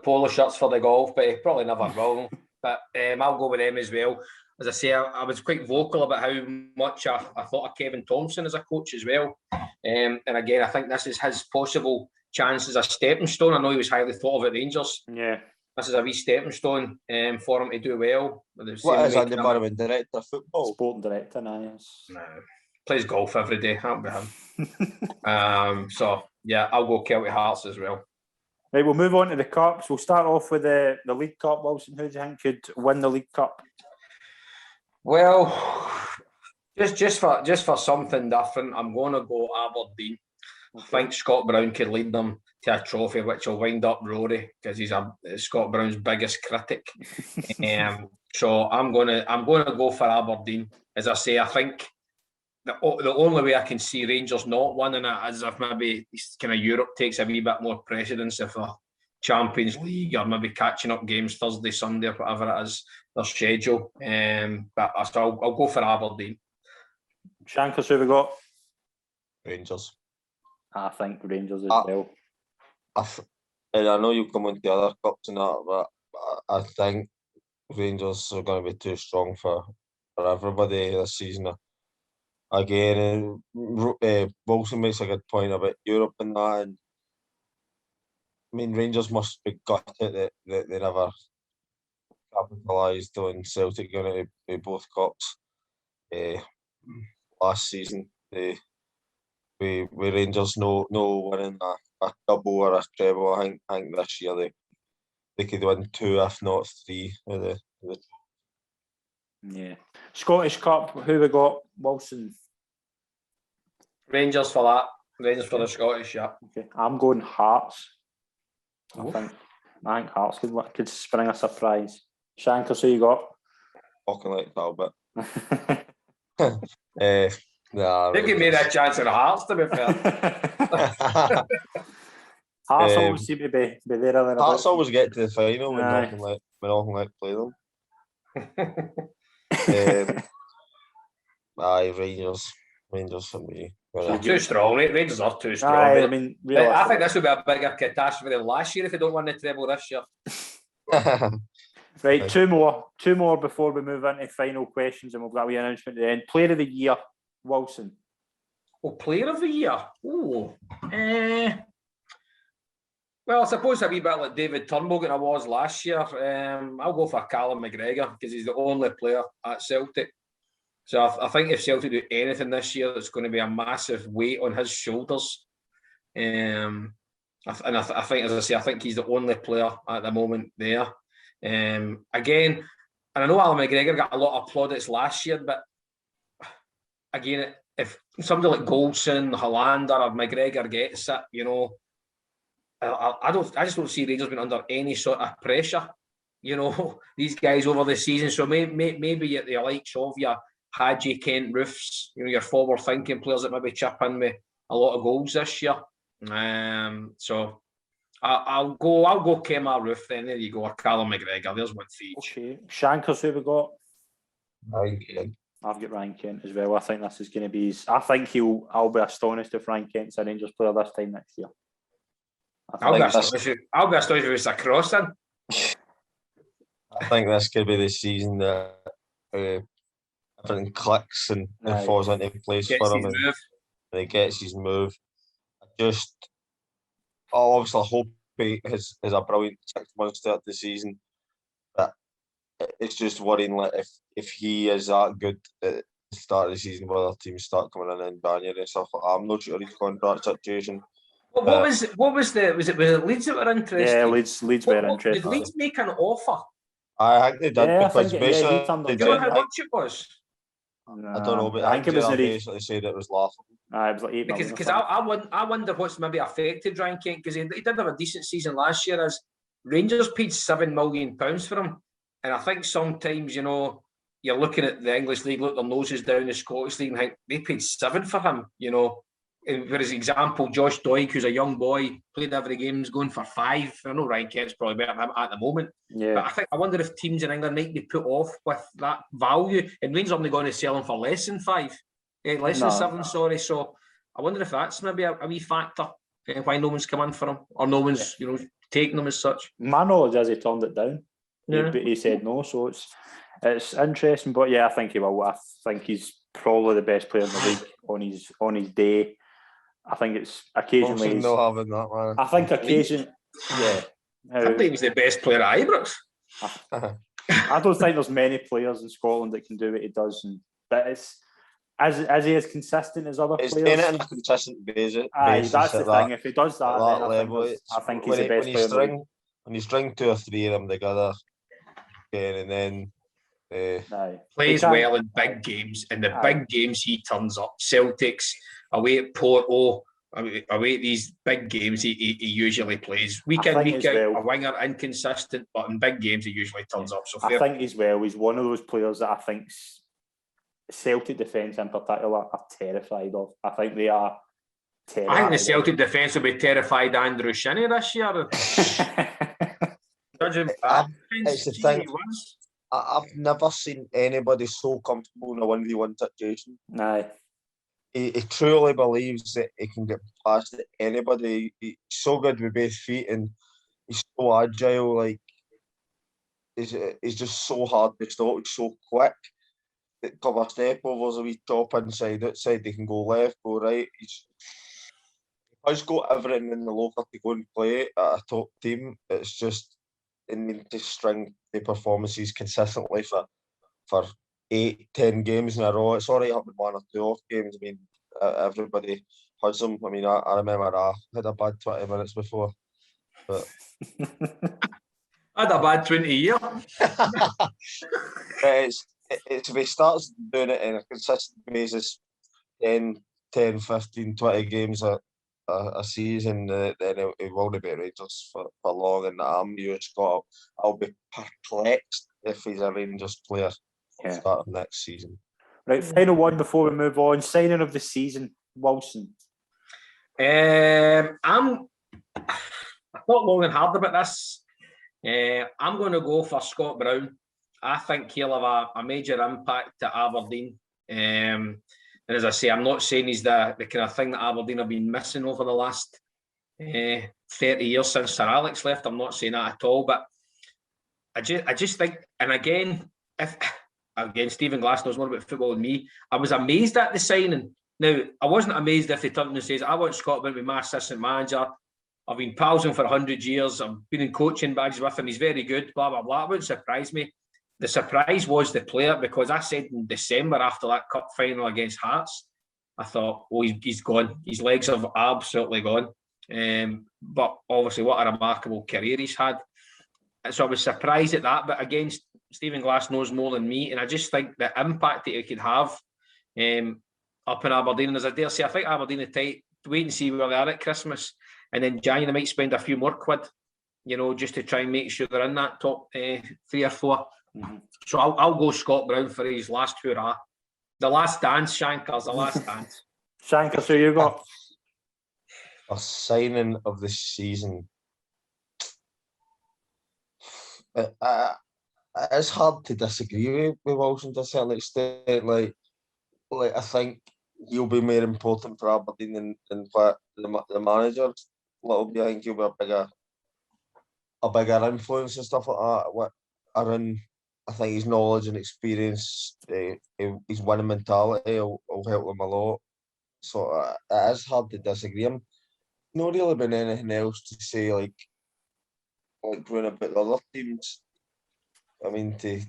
polo shirts for the golf, but he probably never will. But I'll go with them as well. As I say, I was quite vocal about how much I thought of Kevin Thompson as a coach as well. And again, I think this is his possible chance as a stepping stone. I know he was highly thought of at Rangers. Yeah. This is a wee stepping stone for him to do well. What is Andy Barrowman, director of football? Sporting director, yes. No. Plays golf every day, can't be him. So, yeah, I'll go Celtic Hearts as well. Right, we'll move on to the Cups. We'll start off with the League Cup. Wilson, who do you think could win the League Cup? Well, just for something different, I'm going to go Aberdeen. Okay. I think Scott Brown could lead them to a trophy, which will wind up Rory because he's Scott Brown's biggest critic. So I'm going to go for Aberdeen. As I say, I think the only way I can see Rangers not winning it is if maybe kind of Europe takes a wee bit more precedence, if a Champions League or maybe catching up games Thursday, Sunday, or whatever it is their schedule. But I'll go for Aberdeen. Shankers, who we got? Rangers. I think Rangers as well. And I know you come into the other cups and that, but I think Rangers are going to be too strong for everybody this season. Again, Wilson makes a good point about Europe and that. And I mean, Rangers must be gutted that they never capitalised on Celtic going to both cups last season. With Rangers no winning a double or a treble, I think this year they could win 2, if not 3. Yeah. Scottish Cup, who we got? Wilson. Rangers for that. Rangers for the Scottish, yeah. Okay. I'm going Hearts. I think Hearts could spring a surprise. Shankers, who you got? Talking like Talbot. They give me that chance in the Hearts, to be fair. Hearts always seem to be there. Hearts always get to the final when nothing like play them. Rangers for me. Too strong, Rangers are too strong. I mean, I think this will be a bigger catastrophe than last year if they don't win the treble this year. Right, two more before we move into final questions, and we've got a wee announcement at the end. Player of the year, Wilson. Oh, player of the year. Well, I suppose a wee bit like David Turnbull I was last year. I'll go for Callum McGregor because he's the only player at Celtic. So I think if Celtic do anything this year, it's going to be a massive weight on his shoulders. I think, as I say, I think he's the only player at the moment there. Again, and I know Alan McGregor got a lot of plaudits last year, but again, if somebody like Goldson, Hollander, or McGregor gets it, you know, I just don't see Rangers being under any sort of pressure. You know, these guys over the season. So maybe the likes of your Hadji, Kent, Roofs, you know, your forward-thinking players that maybe chip in with a lot of goals this year. So I'll go Kemar Roof then. There you go, or Callum McGregor. There's one for each. Okay. Shankers, who we got? Ryan Kent. I've got Ryan Kent as well. I think this is going to be. I think I'll be astonished if Ryan Kent's a Rangers player this time next year. I'll be astonished if it's a crossing. I think this could be the season that everything clicks and falls into place for him, and he gets his move. I obviously hope he has a brilliant 6 months start the season, but it's just worrying if he is that good the start of the season where other teams start coming in January and stuff like that. I'm not sure his contract situation. What was it Leeds that were interested? Yeah, Leeds were interested. Did Leeds make an offer? I think they did, Yeah, because basically he turned Do them you know down. how much it was? I don't know, but I think it was Gerrard nearly. basically said it was laughable. It was like 8 million. Because I wonder what's maybe affected Ryan Kent, because he did have a decent season last year. As Rangers paid £7 million for him, and I think sometimes, you know, you're looking at the English league, look their noses down the Scottish league, and think they paid £7 for him, you know. And for example, Josh Doig, who's a young boy, played every game, is going for £5. I know Ryan Kent's probably better than him at the moment. Yeah. But I wonder if teams in England might be put off with that value. And Rangers are only going to sell him for less than £5. Less than £7, sorry. So I wonder if that's maybe a wee factor why no one's come in for him, or no one's, you know, taking him as such. My knowledge is he turned it down. Yeah. He said no, so it's interesting. But yeah, I think he will. I think he's probably the best player in the league on his day. I think it's occasionally. Not having that, man. I think occasionally. Yeah. I think he was the best player at Ibrox. I don't think there's many players in Scotland that can do what he does, but it's as he is consistent as other It's players. doing it on a consistent basis. That's the thing. If he does that, then level, I think he's the best player. When you string 2 or 3 of them together, and then plays well in big games, and the big games he turns up. Celtics away at Porto, away at these big games, he usually plays week in, week out. A winger, inconsistent, but in big games he usually turns up. So I think he's one of those players that I think Celtic defence in particular are terrified of. I think they are terrified. I think the Celtic defence will be terrified of Andrew Shinney this year. Judging it's the thing. I've never seen anybody so comfortable in a 1v1 situation. He truly believes that he can get past anybody. He's so good with both feet, and he's so agile. Like he's just so hard to stop. He's so quick. That cover step overs, a wee top inside, outside. They can go left, go right. He's got everything in the locker to go and play at a top team. It's just they need to string the performances consistently for 8-10 games in a row. It's all right up with 1 or 2 off games. I mean, everybody has them. I mean, I remember I had a bad 20 minutes before, but I had a bad 20 years. If he starts doing it in a consistent basis, 10, 15, 20 games a season, then it won't be Rangers for long. And I'm you, Scott. I'll be perplexed if he's a Rangers player at the start of next season. Right, final one before we move on. Signing of the season, Wilson. I thought long and hard about this. I'm going to go for Scott Brown. I think he'll have a major impact at Aberdeen. And as I say, I'm not saying he's the kind of thing that Aberdeen have been missing over the last 30 years since Sir Alex left. I'm not saying that at all. But I just think, and again, Stephen Glass knows more about football than me. I was amazed at the signing. Now, I wasn't amazed if he turned and says, I want Scott Brown to be my assistant manager. I've been pals with him for 100 years. I've been in coaching badges with him. He's very good, blah, blah, blah. It wouldn't surprise me. The surprise was the player, because I said in December after that cup final against Hearts, I thought, oh, he's gone. His legs have absolutely gone. But obviously, what a remarkable career he's had. And so I was surprised at that. But again, Stephen Glass knows more than me. And I just think the impact that he could have up in Aberdeen. And as I dare say, I think Aberdeen are tight. Wait and see where they are at Christmas. And then January, they might spend a few more quid, you know, just to try and make sure they're in that top 3 or 4. So I'll go Scott Brown for his last hurrah. The last dance, Shankers, the last dance. Shankers, who you got? A signing of the season. It's hard to disagree with Wilson to a certain extent. Like I think he'll be more important for Aberdeen than the manager. I think he'll be a bigger influence and stuff like that. I think his knowledge and experience, his winning mentality will help him a lot. So it is hard to disagree. I'm not really been anything else to say like going about the other teams. I mean, to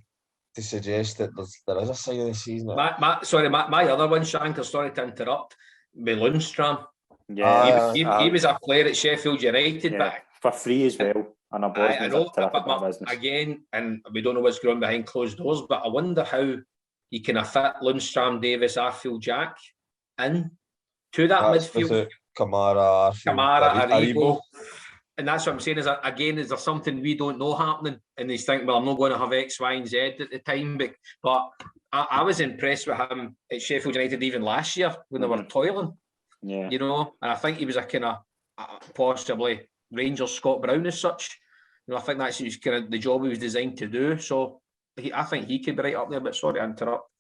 to suggest that there is a sign of the season. My other one, Shankers, sorry to interrupt, with Lundstram. Yeah, he was a player at Sheffield United, but for free as well. And I know, but again, and we don't know what's going on behind closed doors, but I wonder how you can fit Lundstram, Davis, Arfield, Jack in to that midfield. Kamara, Aribo. And that's what I'm saying, is there something we don't know happening? And he's thinking, well, I'm not going to have X, Y, and Z at the time. But I was impressed with him at Sheffield United even last year when they were toiling. Yeah. You know, and I think he was a kind of possibly Rangers Scott Brown as such. You know, I think that's kind of the job he was designed to do. So I think he could be right up there, but sorry to interrupt.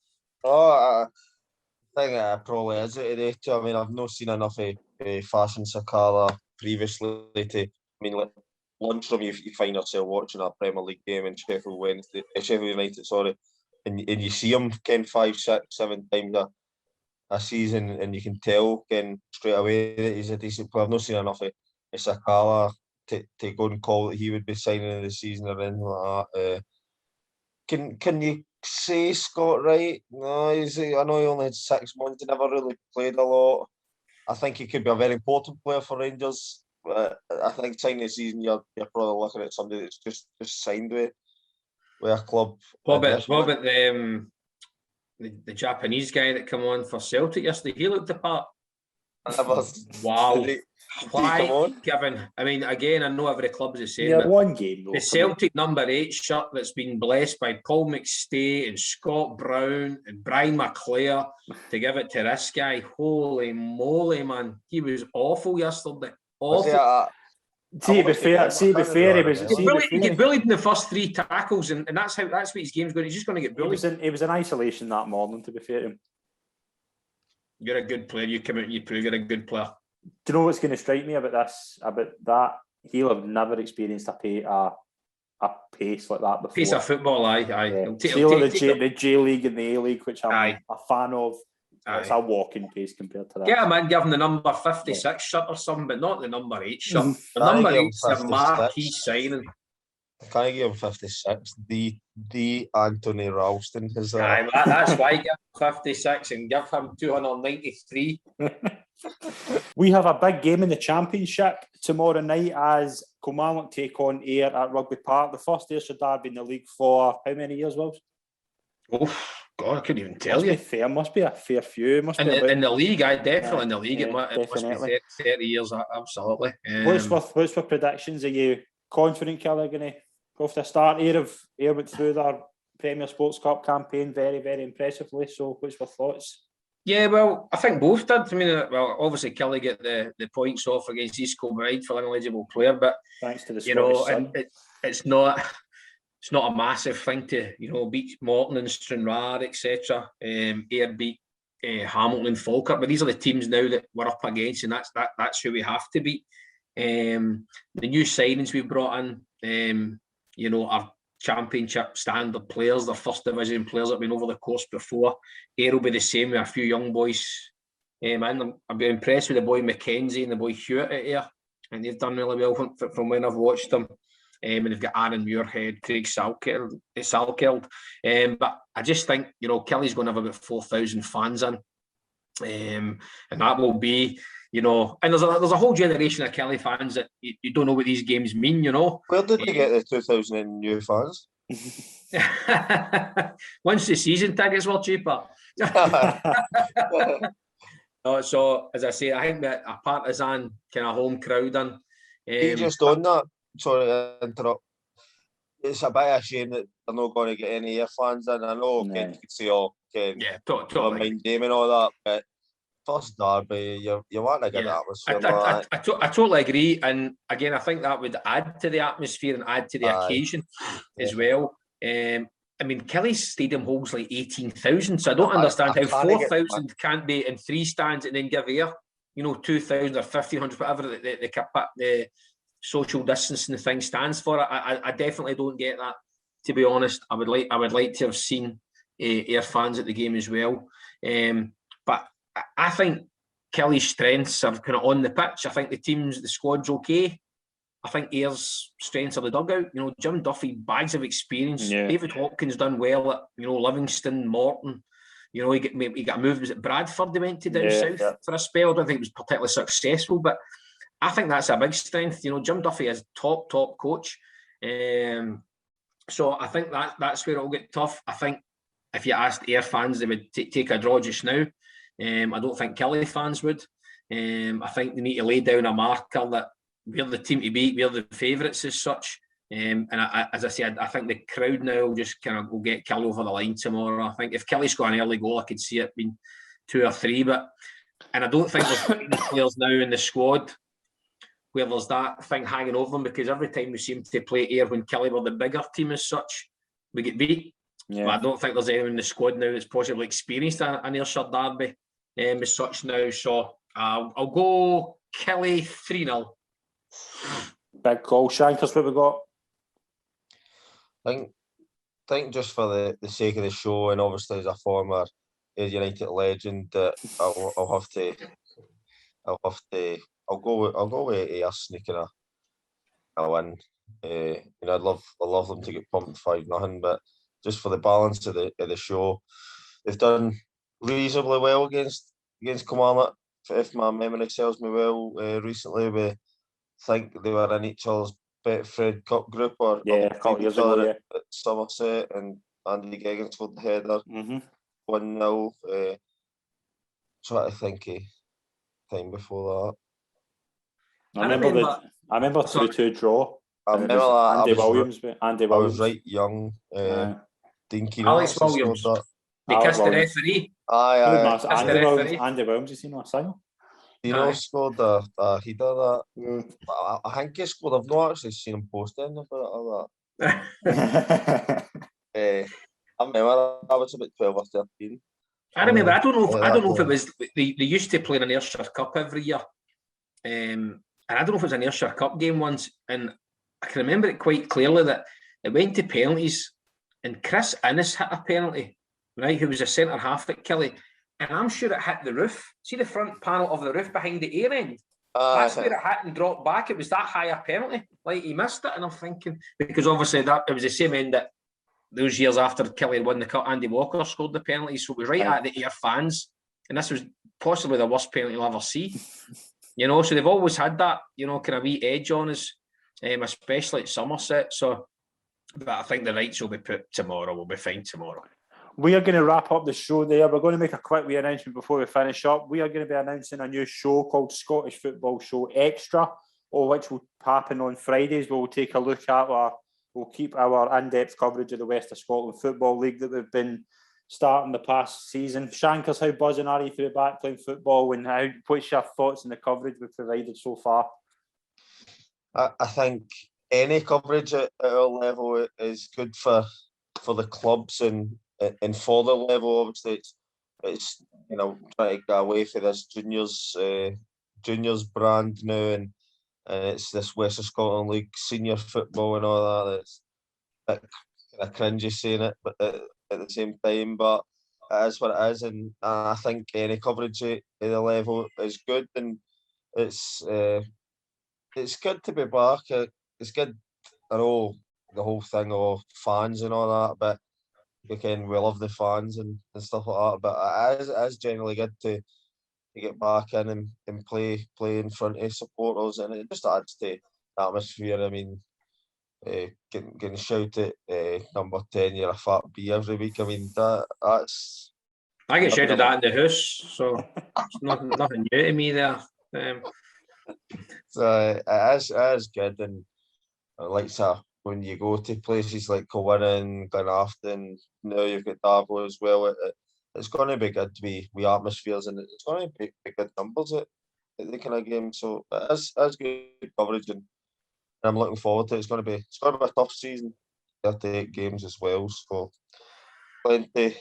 I think it probably is today too. I mean, I've not seen enough of Fashion Sakala previously to. I mean, like Lundstram, you find yourself watching a Premier League game in Sheffield United, and you see him 5, 6, 7 times a season, and you can tell straight away that he's a decent player. I've not seen enough of Sakala to go and call that he would be signing of the season or anything like that. Can you say Scott Wright? No, I know he only had 6 months. He never really played a lot. I think he could be a very important player for Rangers. I think signing the season, you're probably looking at somebody that's just signed with a club. What about the Japanese guy that came on for Celtic yesterday? He looked the part. Wow. Why, Kevin? I mean, again, I know every club's the same. Yeah, one game though. The Celtic number 8 shirt that's been blessed by Paul McStay and Scott Brown and Brian McClare to give it to this guy. Holy moly, man. He was awful yesterday. Awful. See, be fair, he get bullied in the first 3 tackles, and that's what his game's going. He's just going to get bullied. He was in isolation that morning, to be fair to him. You're a good player. You come out and you prove you're a good player. Do you know what's going to strike me about that? He'll have never experienced a pace like that before. Pace of football, aye. Yeah. The J League and the A League, which I'm a fan of. It's a walking pace compared to that. Yeah, man, give him the number 56 shirt or something, but not the number 8 shirt. The number 8's a marquee signing. Can I give him 56? The Anthony Ralston has that. That's why I give him 56 and give him 293. We have a big game in the Championship tomorrow night as Kilmarnock take on Ayr at Rugby Park. The first Ayrshire derby in the league for how many years, Wills? Oh, God, I couldn't even tell you. Must be a fair few. In the league, definitely in the league. It must be 30 years, absolutely. What's for predictions? Are you confident Kelly are going to go for the start? Ayr went through their Premier Sports Cup campaign very, very impressively. So what's your thoughts? Yeah, well, I think both did. I mean, obviously Kelly get the points off against East Kilbride for an ineligible player, but thanks to the Scottish Sun. It's not a massive thing to, beat Morton and Stranraer, etc. Ayr beat Hamilton and Falkirk, but these are the teams now that we're up against, and that's who we have to beat. The new signings we've brought in, are Championship standard players, they're first division players that have been over the course before. Ayr will be the same with a few young boys. I've been impressed with the boy Mackenzie and the boy Hewitt at Ayr, and they've done really well from when I've watched them. And they've got Aaron Muirhead, Craig Salkeld. But I just think, Kelly's going to have about 4,000 fans in. And that will be, and there's a whole generation of Kelly fans that you don't know what these games mean, Where did they get the 2,000 new fans? Once the season tickets were cheaper. So, as I say, I think that a partisan kind of home crowd in. Just on that, sorry to interrupt. It's a bit of a shame that they're not going to get any Ayr fans in. I know you could say, totally. Mind game and all that, but first derby, you want to get the atmosphere. I totally agree, and again, I think that would add to the atmosphere and add to the occasion as well. I mean, Kelly's stadium holds like 18,000, so I don't understand how 4,000 can't be in 3 stands and then give Ayr, 2,000 or 1,500, whatever the social distancing the thing stands for. I definitely don't get that, to be honest. I would like to have seen Ayr fans at the game as well. But I think Kelly's strengths are kind of on the pitch. I think the squad's okay. I think Ayre's strengths are the dugout. You know, Jim Duffy, bags of experience. Yeah. David Hopkins done well at, you know, Livingston, Morton. You know, he got a move. Was it Bradford they went to down south for a spell? I don't think it was particularly successful, but I think that's a big strength. You know, Jim Duffy is top coach. So I think that's where it'll get tough. I think if you asked Ayr fans, they would take a draw just now. I don't think Kelly fans would. I think they need to lay down a marker that we're the team to beat, we're the favourites as such. And as I said, I think the crowd now will just kind of will get Kelly over the line tomorrow. I think if Kelly's got an early goal, I could see it being 2 or 3. And I don't think there's players now in the squad where there's that thing hanging over them, because every time we seem to play Ayr when Kelly were the bigger team as such, we get beat. Yeah. But I don't think there's anyone in the squad now that's possibly experienced an Ayrshire derby as such now. So I'll go Kelly 3-0. Big call. Shankers, what we got? I think just for the sake of the show, and obviously as a former United legend, that I'll go with Ayr sneaking a win. You know, I'd love them to get pumped 5-0, but just for the balance of the show, they've done reasonably well against Kilmarnock, if my memory serves me well. Recently, we think they were in each other's Betfred Cup group, or a couple years ago, at Somerset, and Andy Geggins scored the header, 1-0. Trying to think of time before that. I remember 2-2 draw. I remember that. Andy Williams. I was right young. Dean Keenan. Alex Williams. They kissed the referee. Aye. Andy Williams, is he not a sign? Dino scored he did that. I think he scored. I've not actually seen him post anything about that. I remember I was about 12 or 13. I remember. I don't know if it was they used to play an Ayrshire Cup every year, and I don't know if it was an Ayrshire Cup game once, and I can remember it quite clearly that it went to penalties, and Chris Innes hit a penalty, right? Who was a centre half at Kelly. And I'm sure it hit the roof. See the front panel of the roof behind the Ayr end? That's where it hit and dropped back. It was that high a penalty. Like, he missed it. And I'm thinking, because obviously it was the same end that those years after Kelly had won the cup, Andy Walker scored the penalty. So it was right at the Ayr fans. And this was possibly the worst penalty you'll ever see. You know, so they've always had that, you know, kind of wee edge on us, especially at Somerset. So, but I think the rights will be put tomorrow. We'll be fine tomorrow. We are going to wrap up the show there. We're going to make a quick announcement before we finish up. We are going to be announcing a new show called Scottish Football Show Extra, which will happen on Fridays. We'll take a look at we'll keep our in-depth coverage of the West of Scotland Football League that we've been starting the past season. Shankers, how buzzing are you through back playing football, and what's your thoughts on the coverage we've provided so far? I think any coverage at our level is good for the clubs and for the level. Obviously it's you know, trying to get away from this juniors brand now, and it's this West of Scotland League senior football and all that. It's a bit kind of cringy saying it, but at the same time, but it is what it is, and I think any coverage at the level is good, and it's good to be back. It's good. I know the whole thing of fans and all that, but again, we love the fans and stuff like that, but it is generally good to get back in and play in front of supporters, and it just adds to the atmosphere. I mean, getting shouted number 10, you're a fat bee every week. I mean, that's... I get shouted at in the house, so it's nothing new to me there. So it is good, and like when you go to places like Kilwinning, Glenafton, now you've got Davo as well, it's going to be good to be atmospheres, and it's going to be good numbers at the kind of game. So it is good coverage, and I'm looking forward to it. It's going to be a tough season, 38 games as well, so plenty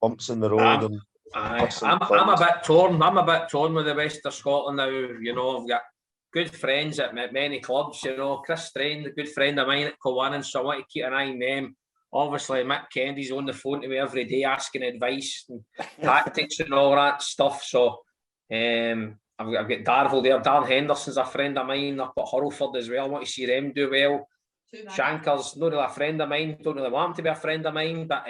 bumps in the road. I'm a bit torn. I'm a bit torn with the West of Scotland now. You know, I've got good friends at many clubs. You know, Chris Strain, a good friend of mine at Kilwinning, so I want to keep an eye on them. Obviously, Mick Kennedy's on the phone to me every day asking advice and tactics and all that stuff. So, I've got Darvel there. Darren Henderson's a friend of mine up at Hurlford as well. I want to see them do well. Shankers, not really a friend of mine. Don't really want him to be a friend of mine. But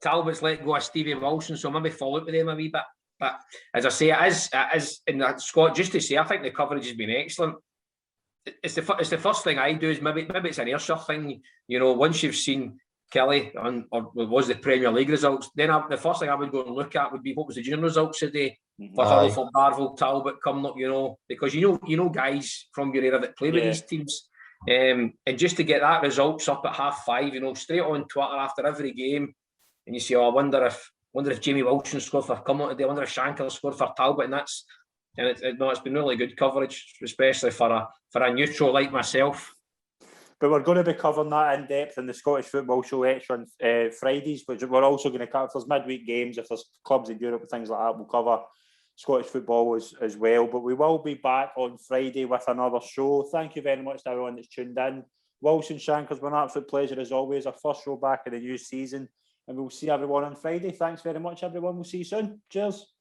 Talbot's let go of Stevie Wilson, so maybe follow up with them a wee bit. But as I say, it is in that squad. Just to say, I think the coverage has been excellent. It's the first thing I do is maybe it's an Ayrshire thing. You know, once you've seen Kelly or was the Premier League results, then the first thing I would go and look at would be what was the junior results today for Hurlford, Darvel, Talbot coming up. You know, because you know guys from your area that play with these teams. And just to get that results up at 5:30, you know, straight on Twitter after every game, and you say, "Oh, I wonder if Jamie Wilson scored for Cumberland today. I wonder if Shankers scored for Talbot," and it's been really good coverage, especially for a neutral like myself. But we're going to be covering that in depth in the Scottish Football Show Extra on Fridays. But we're also going to cover, if there's midweek games, if there's clubs in Europe and things like that, we'll cover Scottish football as well. But we will be back on Friday with another show. Thank you very much to everyone that's tuned in. Wilson, Shankers, been an absolute pleasure as always. Our first show back in the new season. And we'll see everyone on Friday. Thanks very much, everyone. We'll see you soon. Cheers.